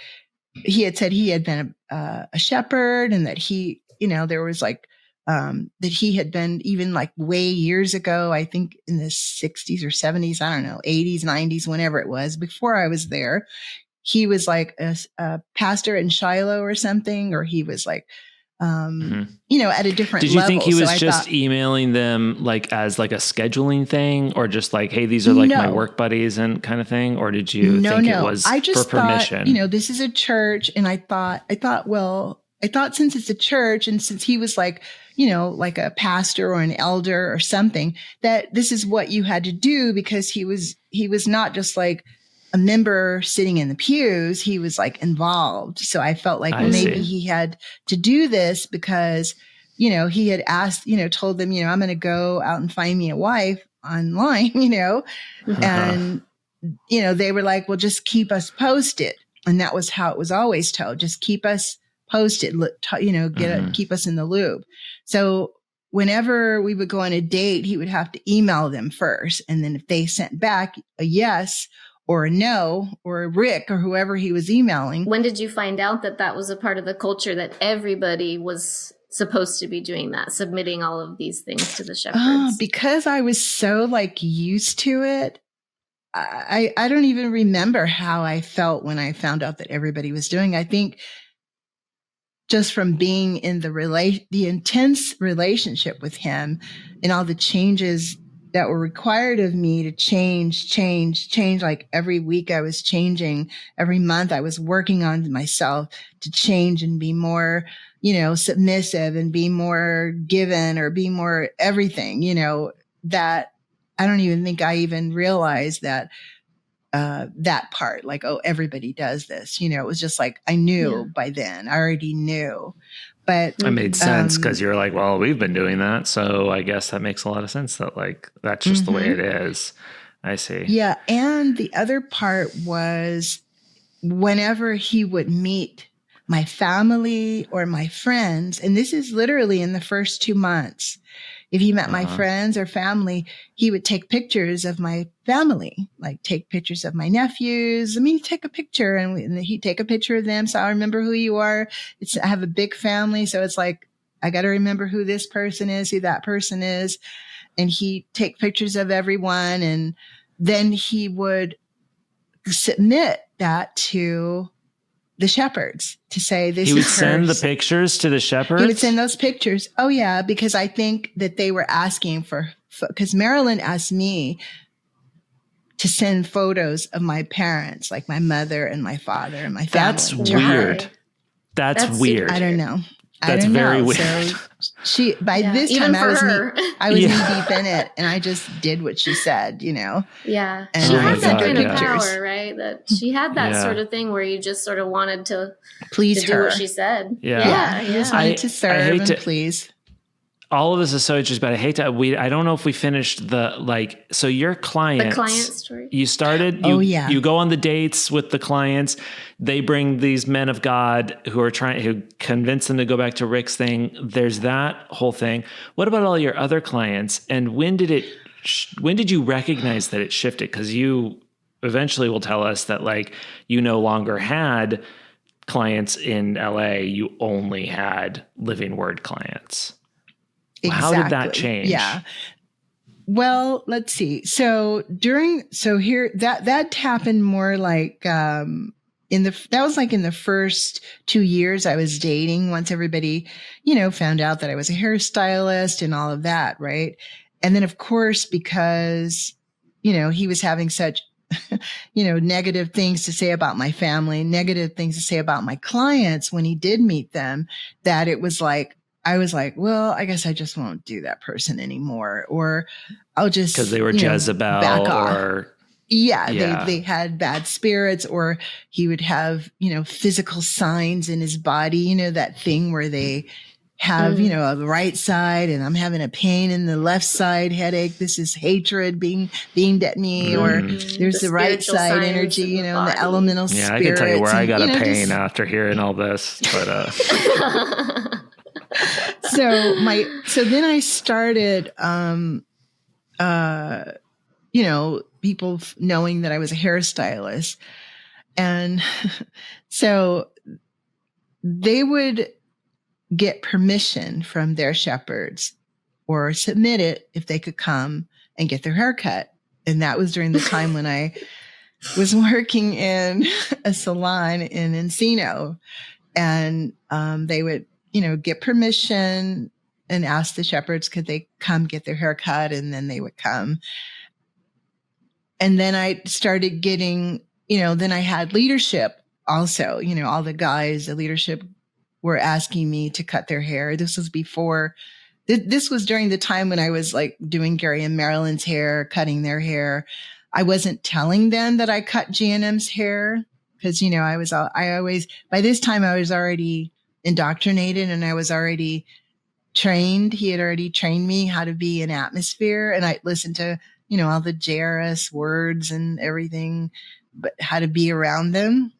he had said he had been a shepherd, and that he, there was like, that he had been even like way years ago, I think in the 60s or 70s, I don't know, 80s, 90s, whenever it was, before I was there, he was like a pastor in Shiloh or something, or he was like, at a different Did you level. think he was So just emailing them like as like a scheduling thing, or just like, hey, these are like my work buddies and kind of thing? Or did you think it was I just for permission? Thought, this is a church. And I thought, since it's a church, and since he was like, like a pastor or an elder or something, that this is what you had to do, because he was not just like a member sitting in the pews. He was like involved. So I felt like maybe he had to do this because, he had asked, told them, I'm going to go out and find me a wife online, and, they were like, well, just keep us posted. And that was how it was always told. Just keep us posted, keep us in the loop. So whenever we would go on a date, he would have to email them first. And then if they sent back a yes or a no, or a Rick or whoever he was emailing. When did you find out that that was a part of the culture, that everybody was supposed to be doing that, submitting all of these things to the shepherds? Because I was so like used to it. I don't even remember how I felt when I found out that everybody was doing. I think just from being in the intense relationship with him, and all the changes that were required of me to change. Like every week I was changing, every month I was working on myself to change and be more, submissive, and be more given, or be more everything, that I don't even think I even realized that, that part, like, oh, everybody does this, it was just like, I knew by then, I already knew. But it made sense because you're like, well, we've been doing that. So I guess that makes a lot of sense that like, that's just the way it is. I see. Yeah. And the other part was whenever he would meet my family or my friends, and this is literally in the first 2 months, if he met my friends or family, he would take pictures of my family, like take pictures of my nephews. I mean, take a picture, and he'd take a picture of them. So I remember who you are. I have a big family. So it's like, I got to remember who this person is, who that person is. And he'd take pictures of everyone. And then he would submit that to the shepherds to say, this is He would send the pictures to the shepherds? He would send those pictures. Oh yeah. Because I think that they were asking because Marilyn asked me to send photos of my parents, like my mother and my father and my family. That's weird. That's weird. I don't know. That's very weird. So by this time I was knee deep in it, and I just did what she said, Yeah. And she had that kind of pictures. power, right? That she had that sort of thing where you just sort of wanted to please do what she said. I just wanted to serve and please. All of this is so interesting, but I hate to, I don't know if we finished so your clients. The client story. You started, you go on the dates with the clients. They bring these men of God who convince them to go back to Rick's thing. There's that whole thing. What about all your other clients? And when did you recognize that it shifted? Because you eventually will tell us that like, you no longer had clients in LA. You only had Living Word clients. Exactly. How did that change? Yeah. Well, let's see. So here that happened more like that was like in the first 2 years I was dating, once everybody, found out that I was a hairstylist and all of that, right? And then of course, because he was having such negative things to say about my family, negative things to say about my clients when he did meet them, that it was like, I was like, well, I guess I just won't do that person anymore, or I'll just, because they were Jezebel back off. or they had bad spirits, or he would have, physical signs in his body, that thing where they have, a right side and I'm having a pain in the left side, headache. This is hatred being at me, or there's the right side energy, and the elemental spirits. I can tell you where I got a pain after hearing all this, but, So then I started, people knowing that I was a hairstylist. And so they would get permission from their shepherds or submit it if they could come and get their hair cut. And that was during the time when I was working in a salon in Encino. And they would, get permission and ask the shepherds, could they come get their hair cut? And then they would come. And then I started getting, then I had leadership also, all the guys, the leadership were asking me to cut their hair. This was before, this was during the time when I was like doing Gary and Marilyn's hair, cutting their hair. I wasn't telling them that I cut G&M's hair because, by this time I was already indoctrinated and I was already trained. He had already trained me how to be in atmosphere, and I listened to, all the JRS words and everything, but how to be around them.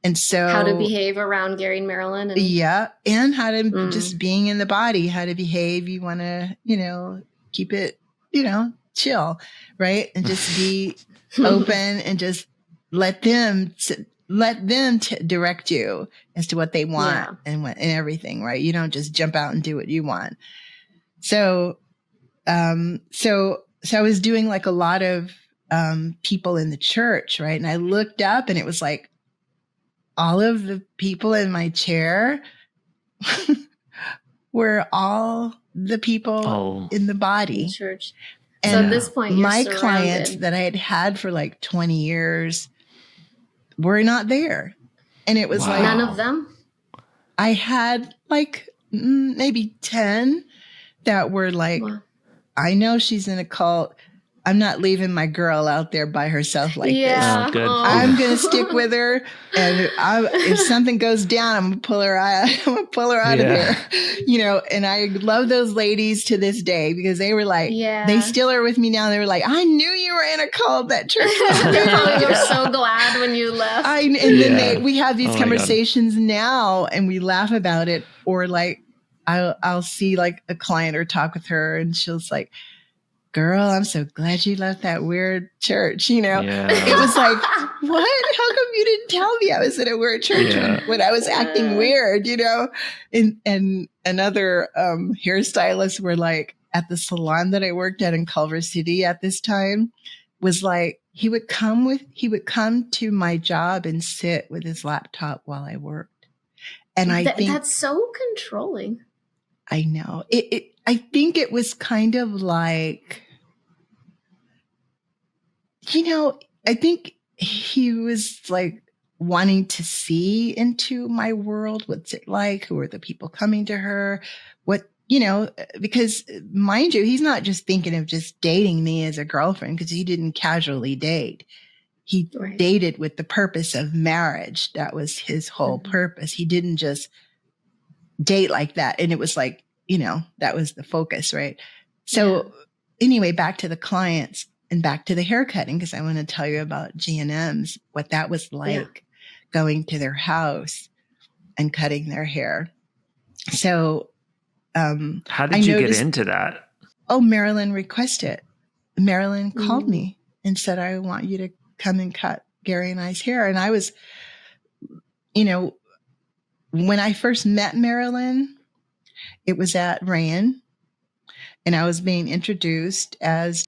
And so how to behave around Gary and Marilyn. And how to just being in the body, how to behave. You want to, keep it, chill, right? And just be open and just let them direct you as to what they want and everything, right? You don't just jump out and do what you want. So I was doing like a lot of people in the church, right? And I looked up and it was like all of the people in my chair were all the people in the body. Church. And so at this point, my clients that I had for like 20 years were not there. And it was like none of them. I had like maybe 10 that were like, I know she's in a cult. I'm not leaving my girl out there by herself like this. Oh, good. I'm going to stick with her. And if something goes down, I'm going to pull her out of there. And I love those ladies to this day because they were like, they still are with me now. They were like, I knew you were in a cult. That church was good. You were so glad when you left. And then we have these conversations now and we laugh about it. Or like, I'll see like a client or talk with her and she'll like, girl, I'm so glad you left that weird church. It was like, what? How come you didn't tell me I was in a weird church when I was acting weird, And another hairstylists were like at the salon that I worked at in Culver City at this time was like, he would come to my job and sit with his laptop while I worked. And I think that's so controlling. I know. I think it was kind of like, I think he was like wanting to see into my world. What's it like? Who are the people coming to her? What, because mind you, he's not just thinking of just dating me as a girlfriend because he didn't casually date. He dated with the purpose of marriage. That was his whole purpose. He didn't just date like that. And it was like, that was the focus, right? So anyway, back to the clients and back to the haircutting, because I want to tell you about G&M's, what that was like going to their house and cutting their hair. So how did you get into that? Oh, Marilyn requested. Marilyn called me and said, I want you to come and cut Gary and I's hair. And I was, when I first met Marilyn, it was at Rayan, and I was being introduced as,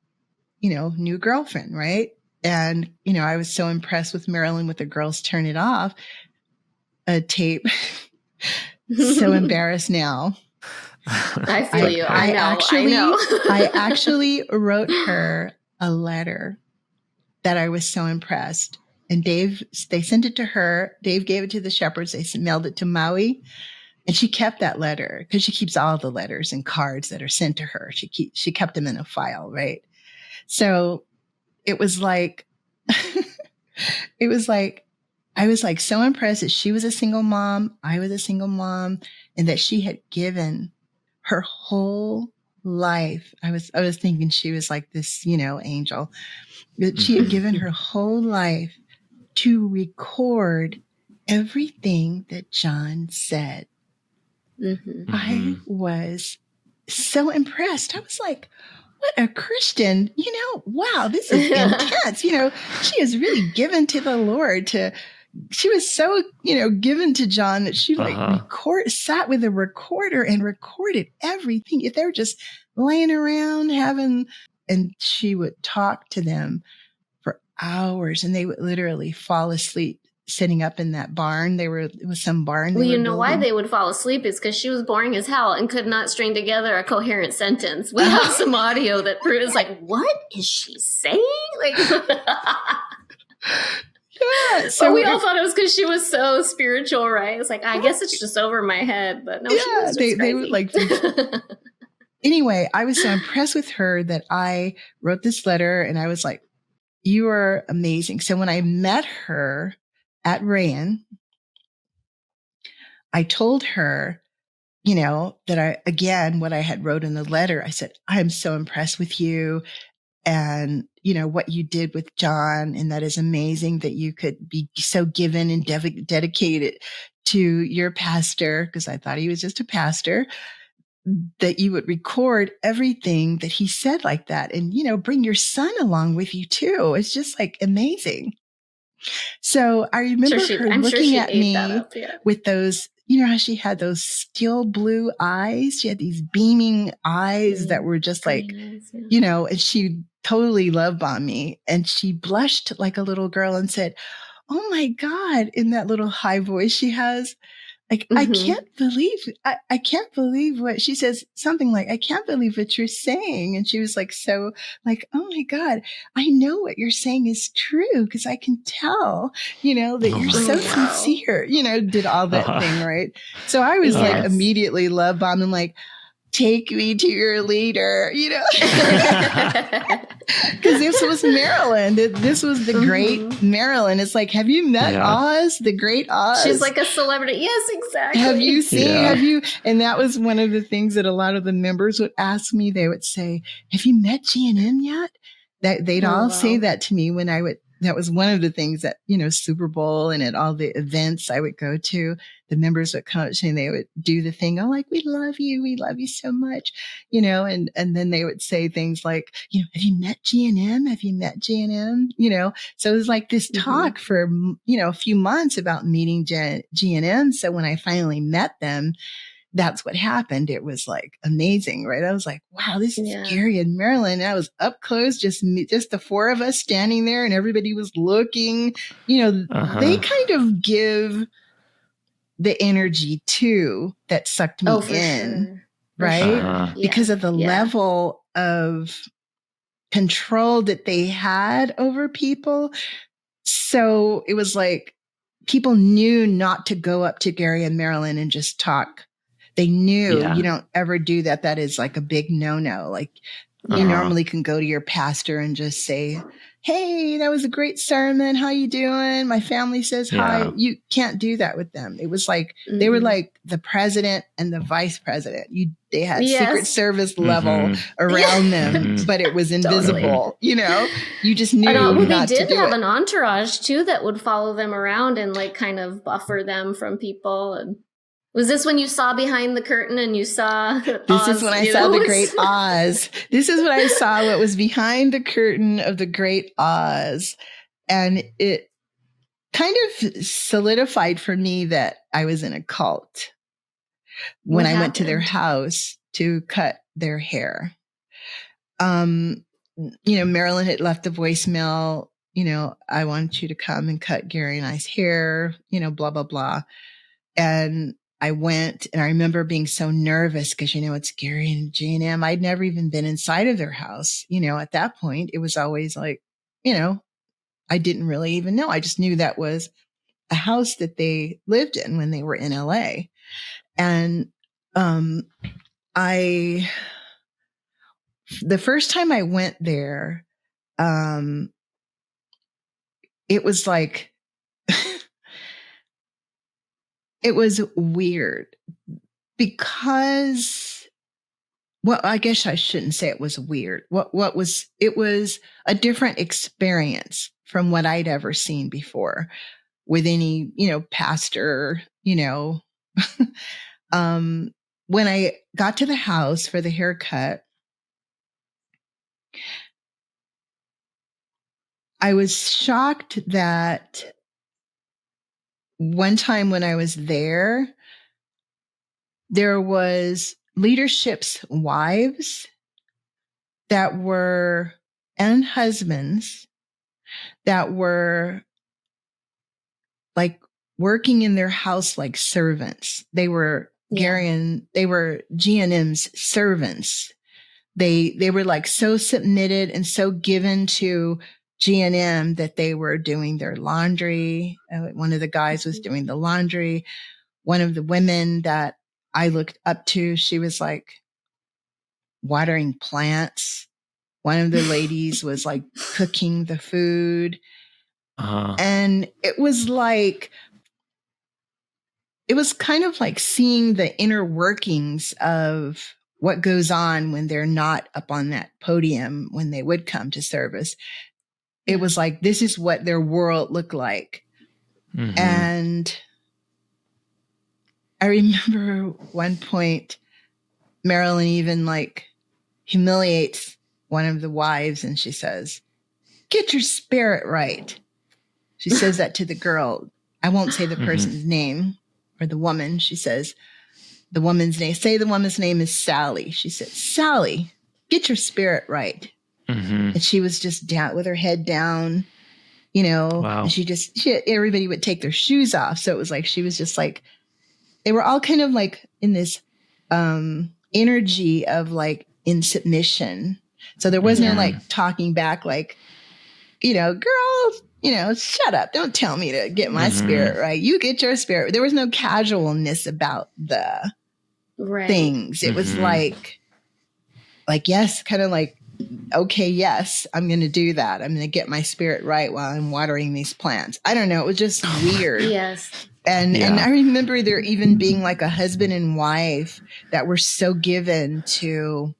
new girlfriend, right? And, I was so impressed with Marilyn with the Girls Turn It Off tape. So embarrassed now. I feel you. I know. I actually wrote her a letter that I was so impressed. And they sent it to her. Dave gave it to the shepherds. They mailed it to Maui. And she kept that letter because she keeps all the letters and cards that are sent to her. She kept them in a file, right? So it was like, I was like so impressed that she was a single mom. I was a single mom, and that she had given her whole life. I was thinking she was like this, angel, that she had given her whole life to record everything that John said. I was so impressed. I was like, what a Christian, wow, this is intense. She is really given to the Lord to she was so, given to John that she sat with a recorder and recorded everything. If they were just laying around and she would talk to them for hours, and they would literally fall asleep sitting up in that barn. It was some barn. Well, you know why they would fall asleep is because she was boring as hell and could not string together a coherent sentence. We have some audio that proves what is she saying? Yeah. So we all thought it was because she was so spiritual, right? It's I guess it's just over my head, but no, she was just they would Anyway, I was so impressed with her that I wrote this letter, and I was like, you are amazing. So when I met her at Rayan, I told her, that what I had wrote in the letter, I said, I am so impressed with you and, what you did with John. And that is amazing that you could be so given and dedicated to your pastor, because I thought he was just a pastor, that you would record everything that he said like that and, bring your son along with you too. It's just amazing. So I remember her looking at me with those, how she had those steel blue eyes. She had these beaming eyes that were just and she totally love bombed me. And she blushed like a little girl and said, oh my God, in that little high voice she has. I can't believe what she says, something like, I can't believe what you're saying. And she was oh my God, I know what you're saying is true because I can tell, that you're so sincere, did all that thing, right? So I was immediately love bombing, take me to your leader, because this was Marilyn. This was the great Marilyn. It's have you met Oz, the great Oz? She's like a celebrity. Yes, exactly. Have you seen, and that was one of the things that a lot of the members would ask me. They would say, have you met G&M yet? They'd all say that to me when that was one of the things that, Super Bowl and at all the events I would go to, the members would come up to me and they would do the thing. Oh, we love you so much, and then they would say things like, have you met G&M? Have you met G&M? So it was this talk for, a few months about meeting G&M. So when I finally met them, that's what happened. It was amazing, right? I was wow, this is Gary and Marilyn. And I was up close, just the four of us standing there and everybody was looking, they kind of give the energy too that sucked me in, sure. right? Because of the level of control that they had over people. So it was people knew not to go up to Gary and Marilyn and just talk. They knew you don't ever do that. That is a big no-no. You normally can go to your pastor and just say, hey, that was a great sermon. How you doing? My family says hi. You can't do that with them. It was they were the president and the vice president. They had Secret Service level around them, but it was invisible. Totally. You just knew not to do it. They did have an entourage too that would follow them around and kind of buffer them from people. And was this when you saw behind the curtain and you saw This is when I saw the great Oz. This is when I saw what was behind the curtain of the great Oz. And it kind of solidified for me that I was in a cult when I went to their house to cut their hair. Marilyn had left a voicemail, I want you to come and cut Gary and I's hair, blah, blah, blah. And I went, and I remember being so nervous because, it's Gary and G&M. I'd never even been inside of their house. At that point, it was always I didn't really even know. I just knew that was a house that they lived in when they were in LA. And the first time I went there, it was it was weird because, well, I guess I shouldn't say it was weird. It was a different experience from what I'd ever seen before with any, pastor, when I got to the house for the haircut, I was shocked that one time when I was there was leadership's wives that were, and husbands that were like working in their house like servants. They were they were G&M's servants. They were like so submitted and so given to G&M that they were doing their laundry. One of the guys was doing the laundry. One of the women that I looked up to, she was like watering plants. One of the ladies was like cooking the food. And it was kind of like seeing the inner workings of what goes on when they're not up on that podium when they would come to service. It was like, this is what their world looked like. Mm-hmm. And I remember one point, Marilyn even like humiliates one of the wives and she says, "Get your spirit right." She says that to the girl. I won't say the person's name or the woman. She says the woman's name. Say the woman's name is Sally. She said, "Sally, get your spirit right." Mm-hmm. And she was just down with her head down, you know, wow. And everybody would take their shoes off. So it was like, she was just like, they were all kind of like in this energy of like in submission. So there wasn't like talking back, like, you know, girls, you know, shut up. Don't tell me to get my spirit right. You get your spirit. There was no casualness about the things. It was like, yes, kind of like, okay, yes, I'm going to do that. I'm going to get my spirit right while I'm watering these plants. I don't know. It was just weird. Yes. And I remember there even being like a husband and wife that were so given to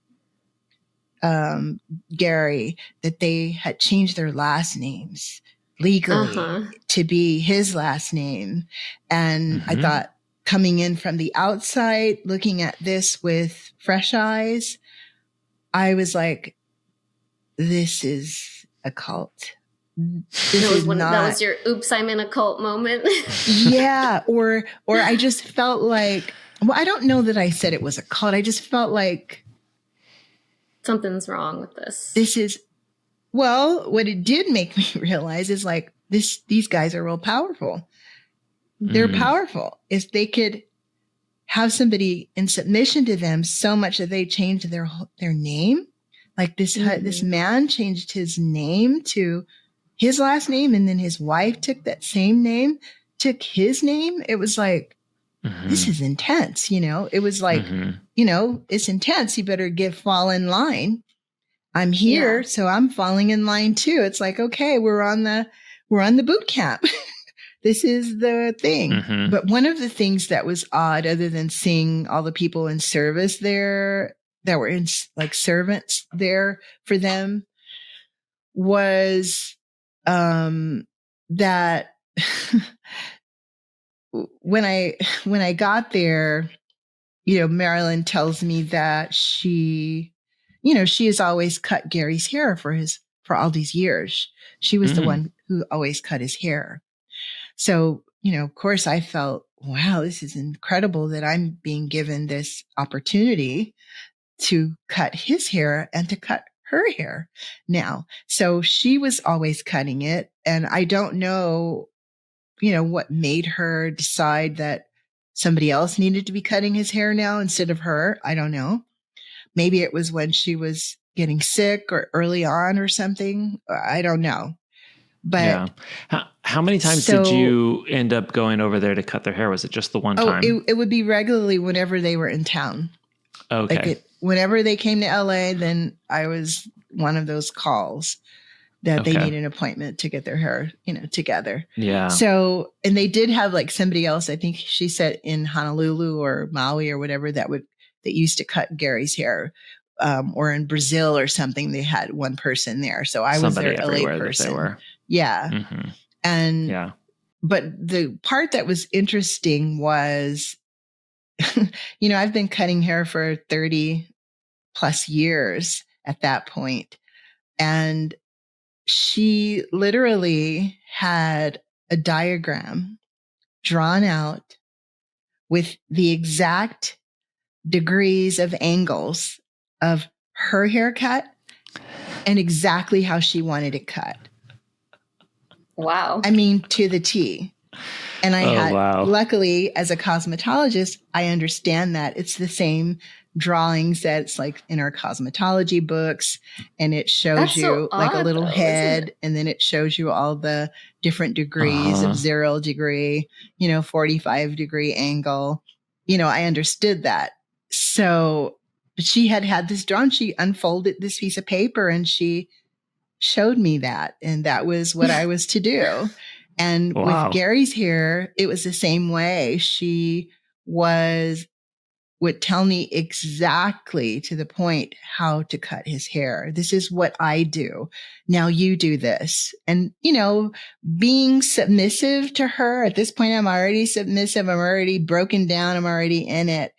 Gary that they had changed their last names legally to be his last name. And I thought, coming in from the outside, looking at this with fresh eyes, I was like, this is a cult. That was your oops, I'm in a cult moment. Yeah. Or I just felt like, well, I don't know that I said it was a cult. I just felt like something's wrong with this. What it did make me realize is like these guys are real powerful. They're powerful. If they could have somebody in submission to them so much that they changed their name, like this man changed his name to his last name, and then his wife took that same name, took his name. It was like, this is intense, you know? It was like, you know, it's intense. You better fall in line. I'm here, so I'm falling in line too. It's like, okay, we're on the boot camp. This is the thing. But one of the things that was odd, other than seeing all the people in service there that were in like servants there for them, was that when I got there, you know, Marilyn tells me that she has always cut Gary's hair for all these years. She was the one who always cut his hair. So, you know, of course I felt, wow, this is incredible that I'm being given this opportunity to cut his hair and to cut her hair now. So she was always cutting it. And I don't know, you know, what made her decide that somebody else needed to be cutting his hair now instead of her. I don't know. Maybe it was when she was getting sick or early on or something. I don't know. But how many times did you end up going over there to cut their hair? Was it just the one time? It would be regularly whenever they were in town. Okay. Like whenever they came to LA, then I was one of those calls that they need an appointment to get their hair, you know, together. Yeah. So, and they did have like somebody else, I think she said in Honolulu or Maui or whatever that used to cut Gary's hair. Or in Brazil or something, they had one person there. So I was their LA person. They were. Yeah. And, but the part that was interesting was, you know, I've been cutting hair for 30 plus years at that point. And she literally had a diagram drawn out with the exact degrees of angles of her haircut and exactly how she wanted it cut. Wow. I mean, to the T. And wow. luckily, as a cosmetologist, I understand that it's the same drawings that's like in our cosmetology books. And it shows That's you so like a odd, little though, head. And then it shows you all the different degrees of 0 degree, 45 degree angle. I understood that. So she had this drawn. She unfolded this piece of paper and she showed me that. And that was what I was to do. And with Gary's hair, it was the same way. She would tell me exactly to the point how to cut his hair. This is what I do. Now you do this. And, being submissive to her at this point, I'm already submissive. I'm already broken down. I'm already in it.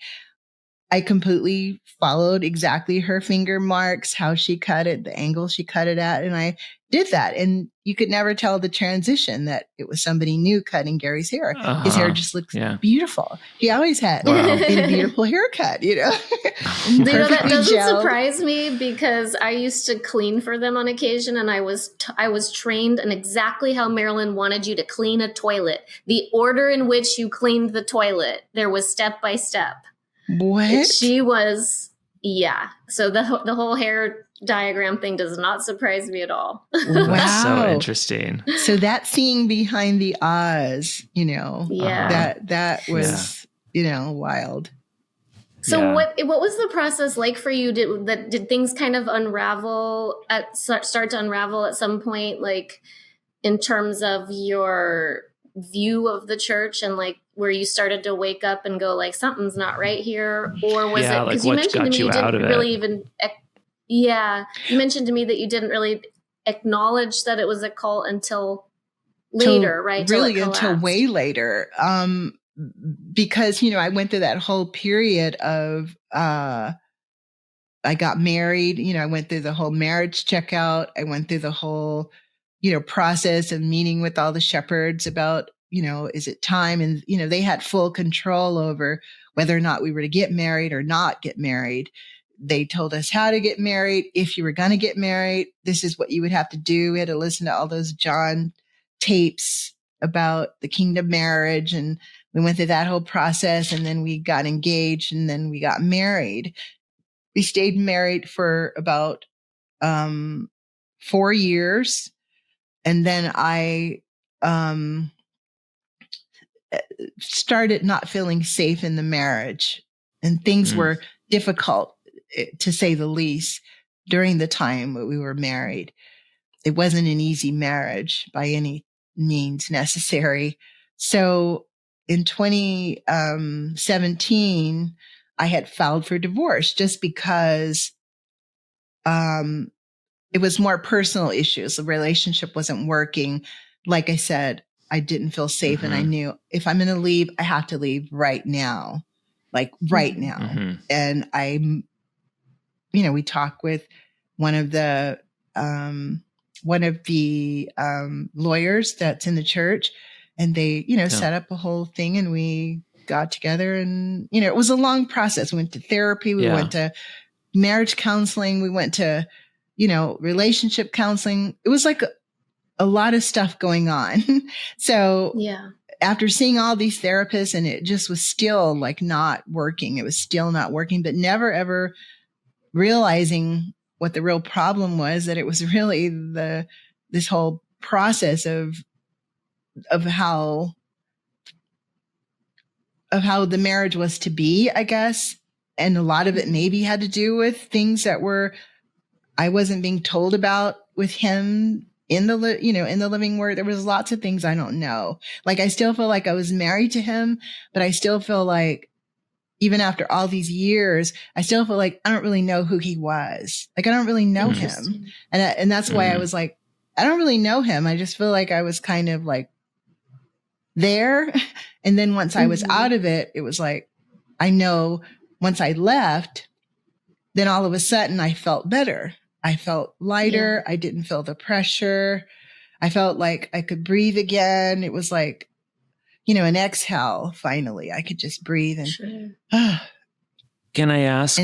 I completely followed exactly her finger marks, how she cut it, the angle she cut it at. And I did that. And you could never tell the transition that it was somebody new cutting Gary's hair. His hair just looks beautiful. He always had a beautiful haircut, That doesn't surprise me because I used to clean for them on occasion. And I was trained in exactly how Marilyn wanted you to clean a toilet. The order in which you cleaned the toilet, there was step by step. What? She was, So the whole hair diagram thing does not surprise me at all. Wow. That's so interesting. So that seeing behind the Oz, that was, wild. So what was the process like for you? Did things kind of start to unravel at some point, like in terms of your view of the church and like where you started to wake up and go like something's not right here? Or was it because you mentioned to me you didn't really even you mentioned to me that you didn't really acknowledge that it was a cult until later, right? Really until way later. Because I went through that whole period of I got married, I went through the whole marriage checkout. I went through the whole process of meeting with all the shepherds about is it time? And, they had full control over whether or not we were to get married or not get married. They told us how to get married. If you were going to get married, this is what you would have to do. We had to listen to all those John tapes about the kingdom marriage. And we went through that whole process and then we got engaged and then we got married. We stayed married for about 4 years. And then I started not feeling safe in the marriage and things were difficult, to say the least, during the time that we were married. It wasn't an easy marriage by any means necessary. So in 2017, I had filed for divorce just because it was more personal issues. The relationship wasn't working. Like I said, I didn't feel safe and I knew if I'm going to leave, I have to leave right now, like right now. And we talked with one of the lawyers that's in the church and they, set up a whole thing and we got together and, it was a long process. We went to therapy. We went to marriage counseling. We went to, relationship counseling. It was like a lot of stuff going on. So after seeing all these therapists and it just was still like not working, it was still not working, but never ever realizing what the real problem was, that it was really this whole process of how the marriage was to be, I guess. And a lot of it maybe had to do with things that I wasn't being told about with him in the living word. There was lots of things I don't know. Like I still feel like I was married to him, but I still feel like even after all these years, I still feel like I don't really know who he was. Like I don't really know him. And that's why I was like, I don't really know him. I just feel like I was kind of like there. And then once I was out of it, it was like, I know once I left, then all of a sudden I felt better. I felt lighter. I didn't feel the pressure. I felt like I could breathe again. It was like, an exhale. Finally, I could just breathe and, Sure. Can I ask,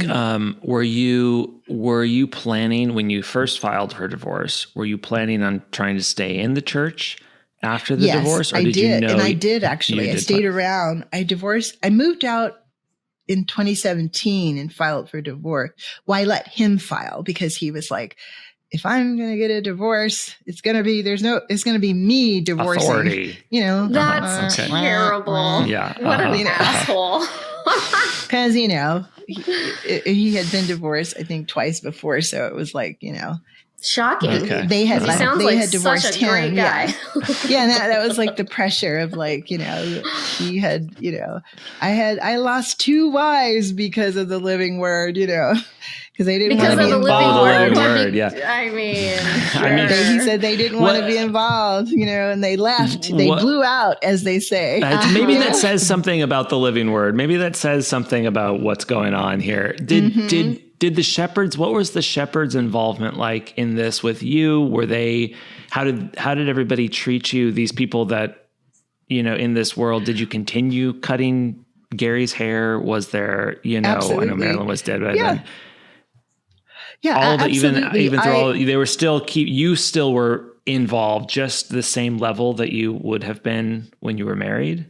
were you planning when you first filed for divorce, were you planning on trying to stay in the church after the divorce? Or I did. you know? And I did actually. I stayed around. I divorced. I moved out in 2017 and filed for divorce. Well, I let him file because he was like, if I'm going to get a divorce, it's going to be me divorcing. Authority. That's terrible. Yeah. What an asshole. Because, he had been divorced, I think, twice before. So it was like, Shocking. Okay. They had divorced such a him. great guy. Yeah. And that was like the pressure of like, he had, I lost 2 wives because of the living word, because they didn't want to be involved. I mean, he said they didn't want to be involved, and they left. They blew out, as they say. Maybe that says something about the living word. Maybe that says something about what's going on here. Did the shepherds? What was the shepherds' involvement like in this with you? Were they? How did everybody treat you? These people that in this world. Did you continue cutting Gary's hair? Was there? Absolutely. I know Marilyn was dead by then. Yeah, all the, absolutely. even through all, they were still you still were involved, just the same level that you would have been when you were married.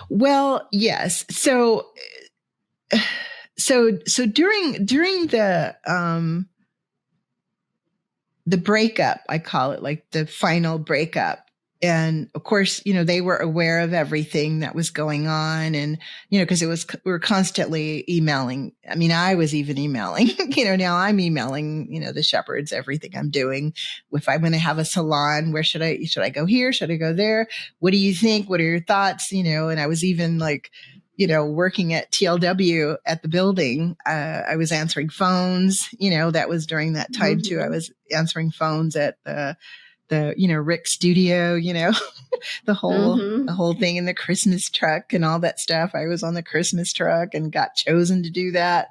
Well, yes. So during the breakup, I call it, like the final breakup. And of course, they were aware of everything that was going on. And, because we were constantly emailing. I mean, I was even emailing, now I'm emailing, the shepherds, everything I'm doing. If I'm going to have a salon, where should I go here? Should I go there? What do you think? What are your thoughts? And I was even like, working at TLW at the building. I was answering phones, that was during that time too. I was answering phones at the Rick studio, the whole thing in the Christmas truck and all that stuff. I was on the Christmas truck and got chosen to do that.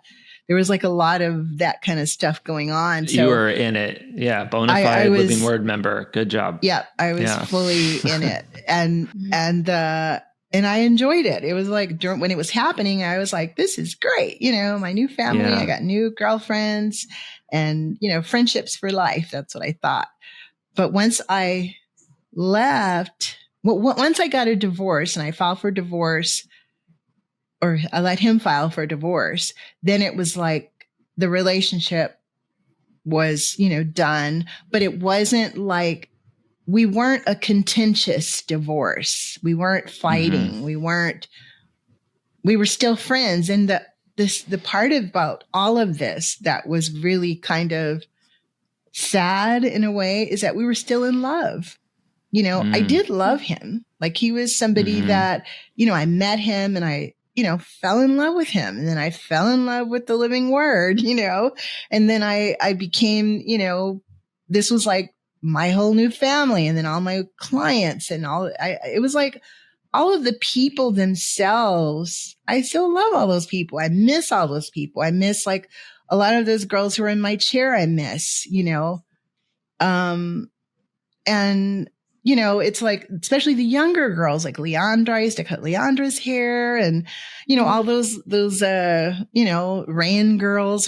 There was like a lot of that kind of stuff going on. So you were in it. Yeah. Bona fide Living Word member. Good job. Yeah. I was fully in it. And I enjoyed it. It was like when it was happening, I was like, this is great. My new family, I got new girlfriends and, friendships for life. That's what I thought. But once I left, once I got a divorce and I filed for divorce, or I let him file for divorce, then it was like the relationship was, done. But it wasn't like, we weren't a contentious divorce. We weren't fighting. Mm-hmm. We were still friends. And the part about all of this that was really kind of sad in a way is that we were still in love. I did love him. Like he was somebody that, I met him and I, fell in love with him. And then I fell in love with the living word, and then I became, this was like my whole new family. And then all my clients and it was like all of the people themselves. I still love all those people. I miss all those people. I miss like a lot of those girls who are in my chair. I miss, and, it's like, especially the younger girls, like Leandra, I used to cut Leandra's hair and, all those,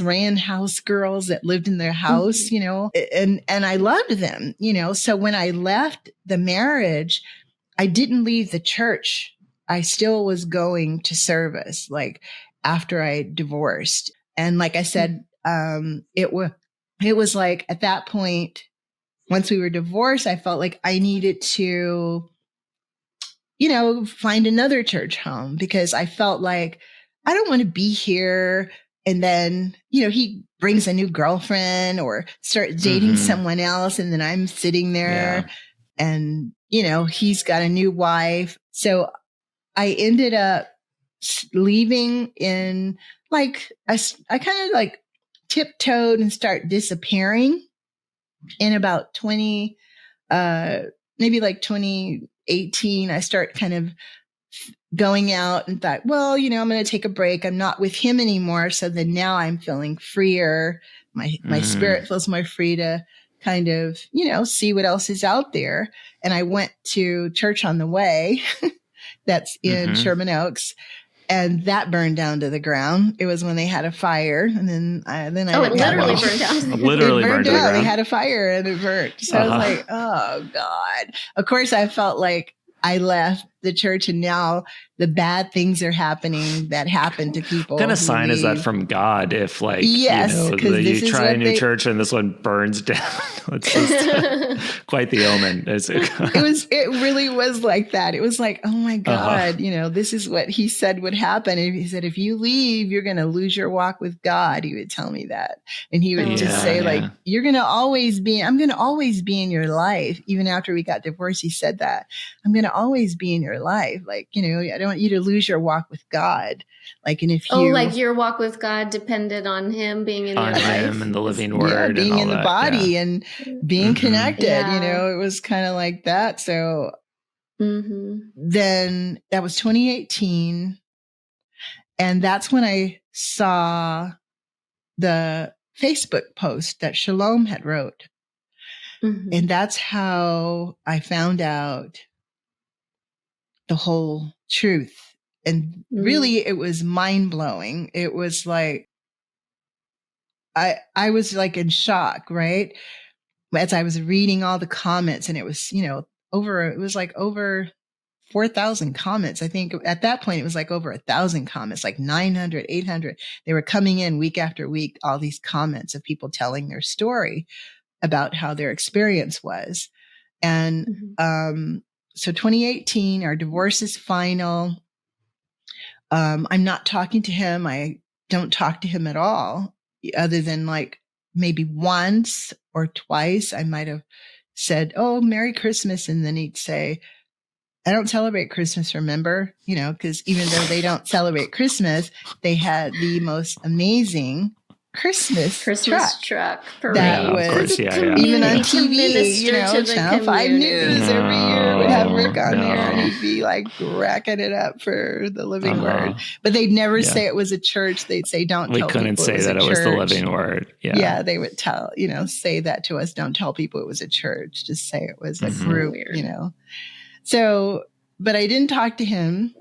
Rayan house girls that lived in their house, and I loved them, so when I left the marriage, I didn't leave the church. I still was going to service, like after I divorced. And like I said, it was like at that point, once we were divorced, I felt like I needed to, find another church home because I felt like I don't want to be here. And then, he brings a new girlfriend or start dating someone else. And then I'm sitting there and, he's got a new wife. So I ended up leaving in like, I kind of like tiptoed and start disappearing in about maybe like 2018. I start kind of going out and thought, well, I'm going to take a break. I'm not with him anymore. So then now I'm feeling freer. My spirit feels more free to kind of, see what else is out there. And I went to Church on the Way that's in Sherman Oaks. And that burned down to the ground. It was when they had a fire, and then I it literally burned down. Literally burned burned to the down. ground. They had a fire and it burnt. So I was like, oh God. Of course, I felt like I left the church, and now the bad things are happening that happen to people. What kind of sign is that from God? If like, yes, you try a new church and this one burns down, it's just quite the omen. It really was like that. It was like, oh my God, this is what he said would happen. And he said, if you leave, you're going to lose your walk with God. He would tell me that. And he would just say like, I'm going to always be in your life. Even after we got divorced, he said that. I'm going to always be in your life. Like, I don't want you to lose your walk with God. Like, and if you, like your walk with God depended on him being in your life. Him and the living word. Being and all in the that, body and being connected, it was kind of like that. So then that was 2018. And that's when I saw the Facebook post that Shalom had wrote. And that's how I found out the whole truth. And really, it was mind blowing. It was like, I was like in shock, right? As I was reading all the comments, and it was, over 4,000 comments. I think at that point, it was like over 1,000 comments, like 900, 800. They were coming in week after week, all these comments of people telling their story about how their experience was. And, so 2018, our divorce is final. I'm not talking to him. I don't talk to him at all, other than like maybe once or twice. I might have said, "Oh, Merry Christmas." And then he'd say, "I don't celebrate Christmas, remember?" Because even though they don't celebrate Christmas, they had the most amazing Christmas truck parade. That was even on TV, Channel 5 News every year would have Rick on there, and he'd be like racking it up for the living word. But they'd never say it was a church. They'd say, "Don't tell people it was a church." We couldn't say that it was the living word. Yeah, they would say that to us. Don't tell people it was a church. Just say it was a group, So, but I didn't talk to him.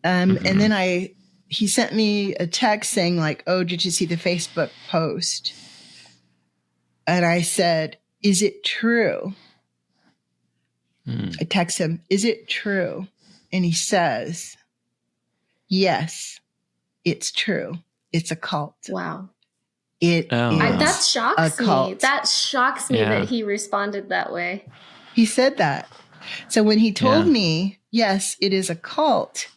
And then he sent me a text saying like, "Oh, did you see the Facebook post?" And I said, "Is it true?" I text him, "Is it true?" And he says, "Yes, it's true. It's a cult." Wow. That shocks me. That shocks me that he responded that way. He said that. So when he told me, yes, it is a cult,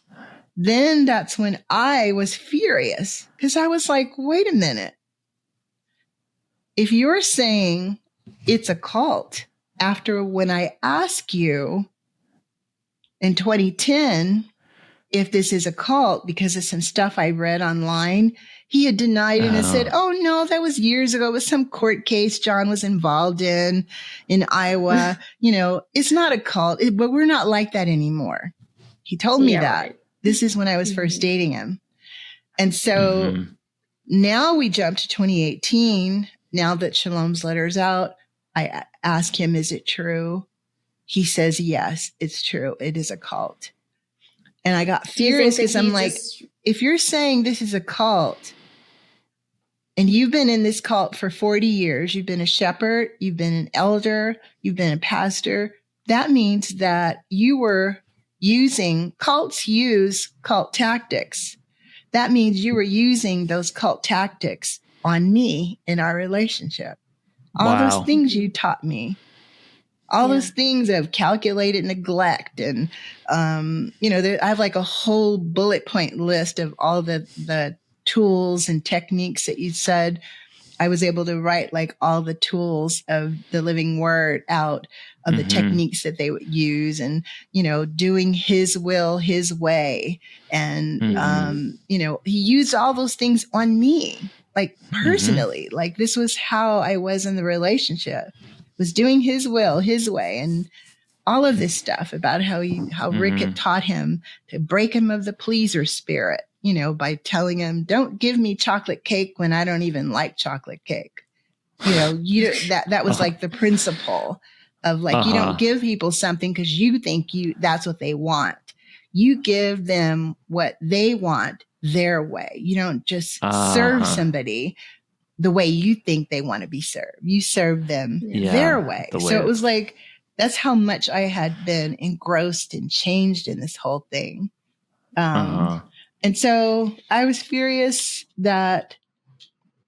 then that's when I was furious, because I was like, wait a minute. If you're saying it's a cult after when I asked you in 2010 if this is a cult because of some stuff I read online, he had denied it and said, "Oh no, that was years ago. It was some court case John was involved in Iowa. It's not a cult, but we're not like that anymore." He told me that. Right. This is when I was first dating him. And so now we jump to 2018. Now that Shalom's letter's out, I ask him, "Is it true?" He says, "Yes, it's true. It is a cult." And I got furious because I'm like, if you're saying this is a cult and you've been in this cult for 40 years, you've been a shepherd, you've been an elder, you've been a pastor, that means that you were cults use cult tactics. That means you were using those cult tactics on me in our relationship. All those things you taught me. All those things of calculated neglect. And, I have like a whole bullet point list of all the tools and techniques that you said. I was able to write like all the tools of the living word out of the techniques that they would use, and, doing his will, his way. And, he used all those things on me, like personally, like this was how I was in the relationship, was doing his will, his way. And all of this stuff about how Rick had taught him to break him of the pleaser spirit, by telling him, "Don't give me chocolate cake when I don't even like chocolate cake." That was like the principle of like, you don't give people something because you think that's what they want. you give them what they want their way. You don't just serve somebody the way you think they want to be served. You serve them their way. So it was like, that's how much I had been engrossed and changed in this whole thing. And so I was furious that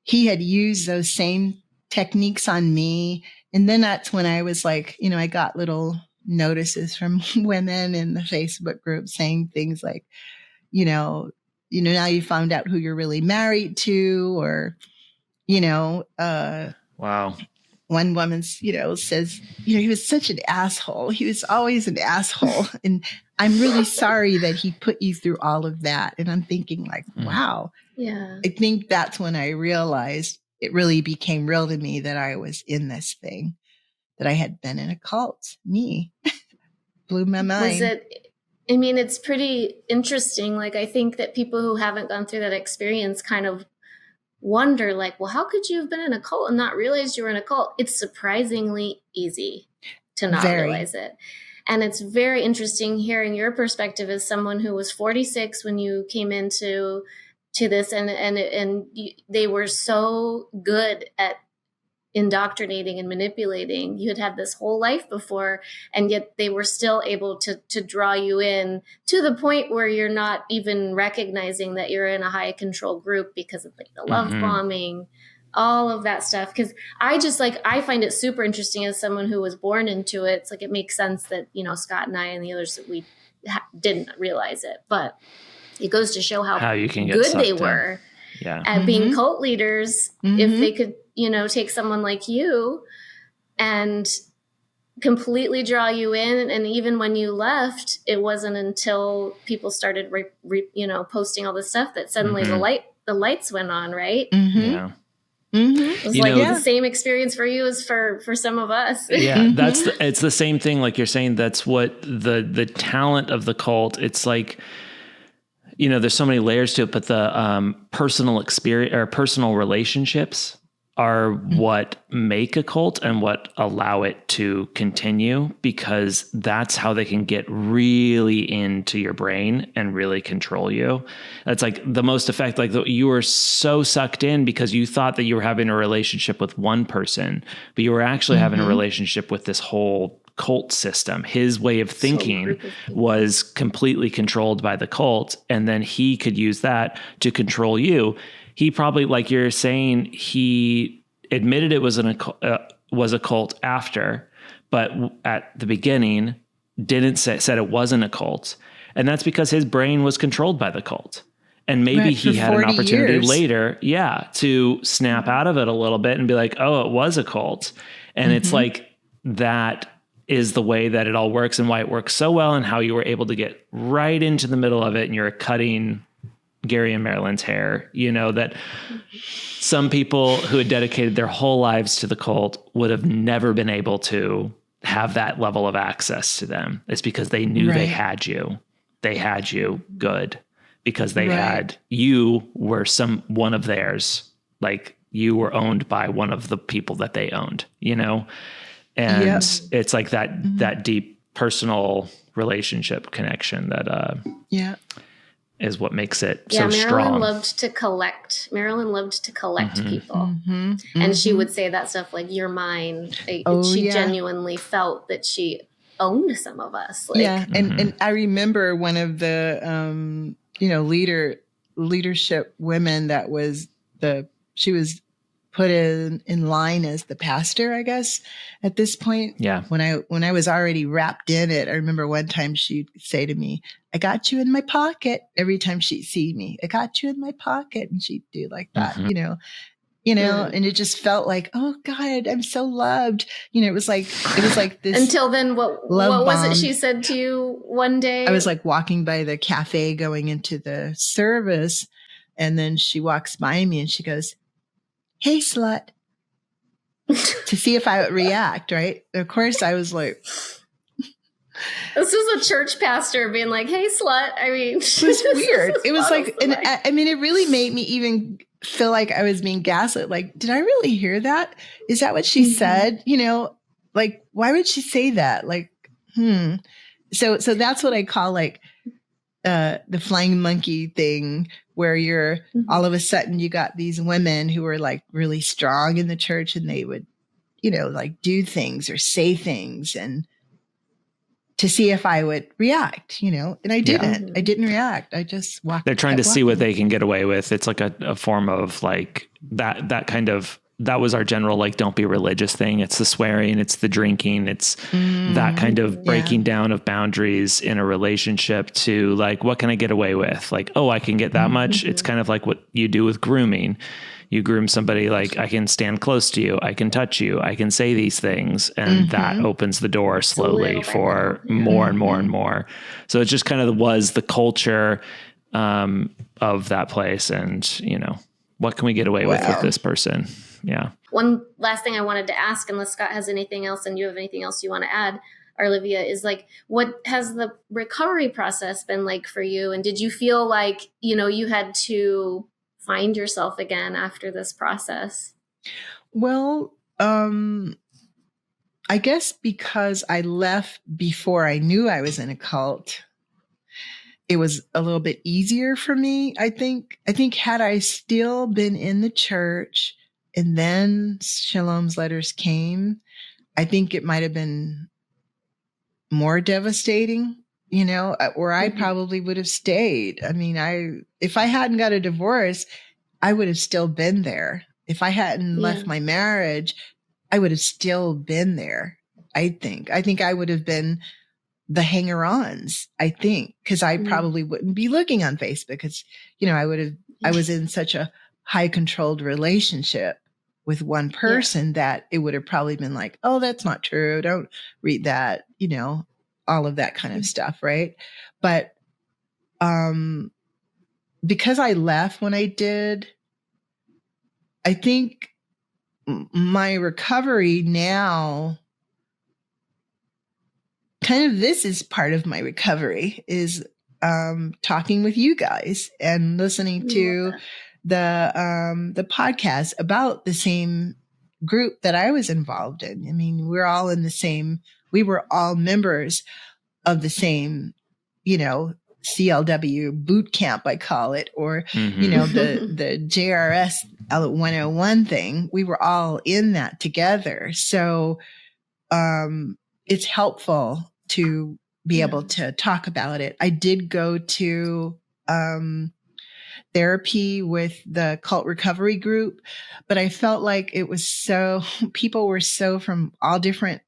he had used those same techniques on me. And then that's when I was like, you know, I got little notices from women in the Facebook group saying things like, now you found out who you're really married to, or, wow. One woman, says, he was such an asshole. He was always an asshole. And I'm really sorry that he put you through all of that. And I'm thinking like, wow. Yeah. I think that's when I realized it really became real to me that I was in this thing, that I had been in a cult. Me. Blew my mind. It's pretty interesting. Like, I think that people who haven't gone through that experience kind of wonder, like, well, how could you have been in a cult and not realize you were in a cult? It's surprisingly easy to not realize it. And it's very interesting hearing your perspective as someone who was 46 when you came into this, and they were so good at indoctrinating and manipulating. You had this whole life before, and yet they were still able to draw you in to the point where you're not even recognizing that you're in a high control group because of like the love bombing, all of that stuff. Because I find it super interesting as someone who was born into it. It's like, it makes sense that, Scott and I and the others, that we didn't realize it, but it goes to show how you can get good they in. were Yeah. at being cult leaders. If they could, take someone like you and completely draw you in. And even when you left, it wasn't until people started, posting all this stuff that suddenly the lights went on, right? Yeah. It was the same experience for you as for some of us. Yeah, it's the same thing. Like you're saying, that's what the talent of the cult. It's like, there's so many layers to it, but the personal experience or personal relationships are what make a cult and what allow it to continue, because that's how they can get really into your brain and really control you. That's like the most effect. Like you were so sucked in because you thought that you were having a relationship with one person, but you were actually having a relationship with this whole cult system. His way of thinking was completely controlled by the cult, and then he could use that to control you. He probably, like you're saying, he admitted it was a cult after, but at the beginning said it wasn't a cult, and that's because his brain was controlled by the cult. And maybe he had an opportunity later, to snap out of it a little bit and be like, "Oh, it was a cult," and it's like that is the way that it all works and why it works so well, and how you were able to get right into the middle of it, and you're cutting Gary and Marilyn's hair. That some people who had dedicated their whole lives to the cult would have never been able to have that level of access to them. It's because they knew they had you. They had you good because they had, you were one of theirs. Like you were owned by one of the people that they owned, And it's like that deep personal relationship connection that is what makes it so strong. Marilyn loved to collect. Marilyn loved to collect people. And she would say that stuff like, "You're mine." She genuinely felt that she owned some of us. And I remember one of the leadership women that was she was put in line as the pastor, I guess, at this point. Yeah. When I was already wrapped in it, I remember one time she'd say to me, "I got you in my pocket." Every time she'd see me, "I got you in my pocket." And she'd do like that, and it just felt like, oh God, I'm so loved. It was like this. Until then, what was it she said to you one day? I was like walking by the cafe going into the service, and then she walks by me and she goes, "Hey, slut," to see if I would react, right? Of course, I was like... This is a church pastor being like, "Hey, slut." I mean... It was weird. It was like... And it really made me even feel like I was being gaslit. Like, did I really hear that? Is that what she said? Like, why would she say that? Like, So that's what I call like the flying monkey thing where you're all of a sudden you got these women who were like really strong in the church and they would, like do things or say things and to see if I would react, and I didn't. I didn't react. I just walked. They're trying to see what they can get away with. It's like a form of like that was our general, like, don't be religious thing. It's the swearing, it's the drinking, it's that kind of breaking down of boundaries in a relationship to like, what can I get away with? Like, oh, I can get that much. It's kind of like what you do with grooming. You groom somebody like, I can stand close to you. I can touch you. I can say these things. And that opens the door slowly for more and more and more. So it just kind of was the culture of that place. And, what can we get away with this person? Yeah. One last thing I wanted to ask, unless Scott has anything else and you have anything else you want to add, Arlivia, is like, what has the recovery process been like for you? And did you feel like, you had to find yourself again after this process? Well, I guess because I left before I knew I was in a cult, it was a little bit easier for me. I think had I still been in the church and then Shalom's letters came, I think it might have been more devastating, or I probably would have stayed. I mean, if I hadn't got a divorce, I would have still been there. If I hadn't left my marriage, I would have still been there. I think I would have been the hanger-ons, because I probably wouldn't be looking on Facebook because, I was in such a high controlled relationship with one person that it would have probably been like, oh, that's not true. Don't read that, all of that kind of stuff. Right. But, because I left when I did, I think my recovery now, kind of this is part of my recovery, is talking with you guys and listening to the podcast about the same group that I was involved in. I mean, we were all members of the same, CLW boot camp, I call it, or, the JRS 101 thing. We were all in that together. So, it's helpful to be able to talk about it. I did go to, therapy with the cult recovery group, but I felt like it was people were so from all different,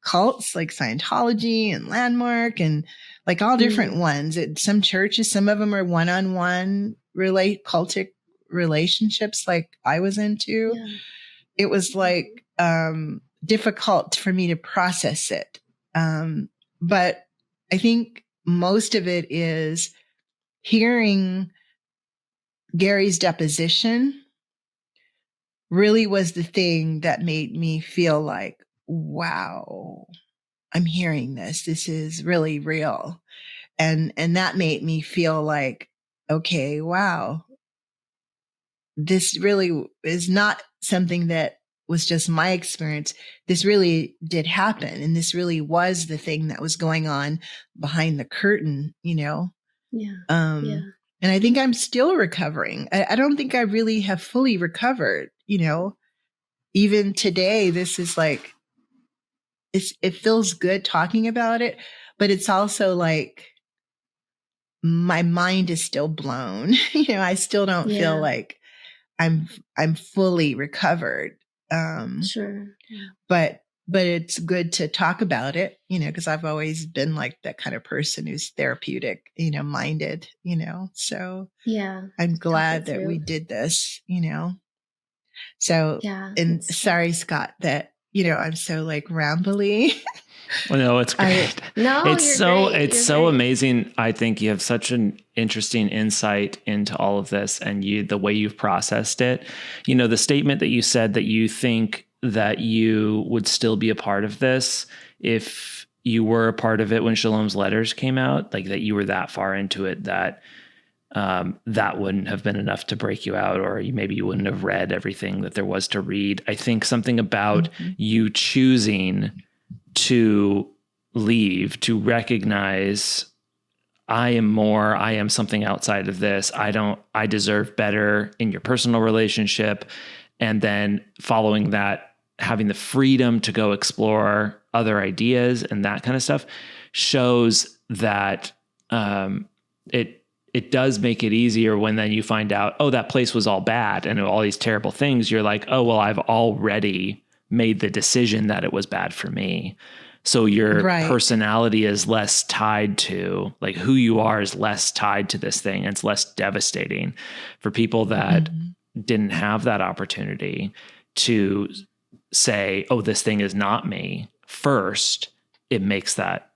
cults like Scientology and Landmark and like all different ones. Some churches, some of them are one-on-one cultic relationships like I was into. Yeah. It was like difficult for me to process it. But I think most of it is hearing Gary's deposition really was the thing that made me feel like, wow, I'm hearing this. This is really real. And that made me feel like, okay, wow, this really is not something that was just my experience. This really did happen. And this really was the thing that was going on behind the curtain, Yeah. And I think I'm still recovering. I don't think I really have fully recovered, Even today, this is like, it feels good talking about it, but it's also like my mind is still blown. I still don't feel like I'm fully recovered. Sure. But it's good to talk about it, because I've always been like that kind of person who's therapeutic, minded, so I'm glad that we did this, so, and sorry, Scott, that, I'm so like rambly. Well, no, it's great. It's so amazing. I think you have such an interesting insight into all of this and the way you've processed it. The statement that you said that you think that you would still be a part of this if you were a part of it when Shalom's letters came out, like that you were that far into it that that wouldn't have been enough to break you out, or maybe you wouldn't have read everything that there was to read. I think something about you choosing to leave, to recognize I am something outside of this. I deserve better in your personal relationship. And then following that, having the freedom to go explore other ideas and that kind of stuff shows that it does make it easier when then you find out, oh, that place was all bad and all these terrible things. You're like, oh, well, I've already made the decision that it was bad for me. So your personality is less tied to, like, who you are is less tied to this thing. And it's less devastating for people that didn't have that opportunity to say, oh, this thing is not me first. It makes that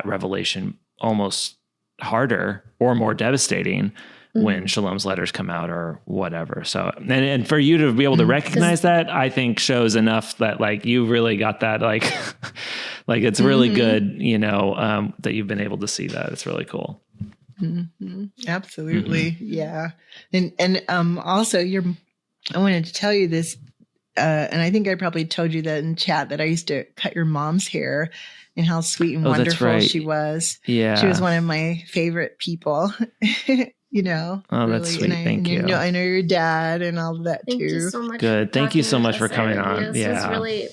revelation almost harder or more devastating when Shalom's letters come out or whatever. So, and for you to be able to recognize that, I think shows enough that like you really got that, like it's really good, that you've been able to see that. It's really cool. Absolutely. Yeah. And also I wanted to tell you this, and I think I probably told you that in chat, that I used to cut your mom's hair and how sweet and wonderful she was. Yeah. She was one of my favorite people, Oh, really. That's sweet. Thank you. I know your dad and all that too. Thank you so much. Good. Thank you so much for coming on. This was really,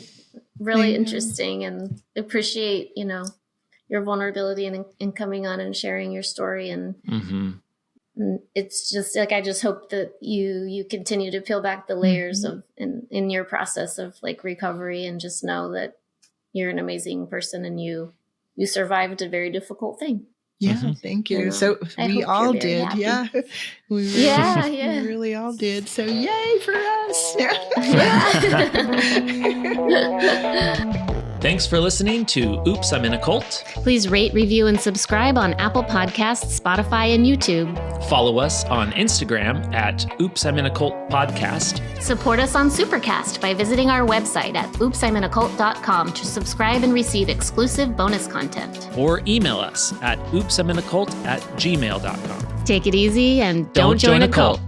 really interesting, and appreciate, your vulnerability in coming on and sharing your story. And it's just like, I just hope that you continue to peel back the layers of in your process of like recovery, and just know that you're an amazing person and you survived a very difficult thing. Yeah, thank you. So we all did. Happy. Yeah. We really all did. So yay for us. Thanks for listening to Oops, I'm in a Cult. Please rate, review, and subscribe on Apple Podcasts, Spotify, and YouTube. Follow us on Instagram at Oops, I'm in a Cult Podcast. Support us on Supercast by visiting our website at oopsiminacult.com to subscribe and receive exclusive bonus content. Or email us at oopsiminacult@gmail.com. Take it easy and don't join a cult.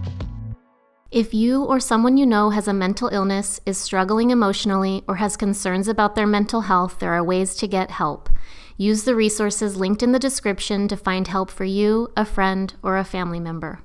If you or someone you know has a mental illness, is struggling emotionally, or has concerns about their mental health, there are ways to get help. Use the resources linked in the description to find help for you, a friend, or a family member.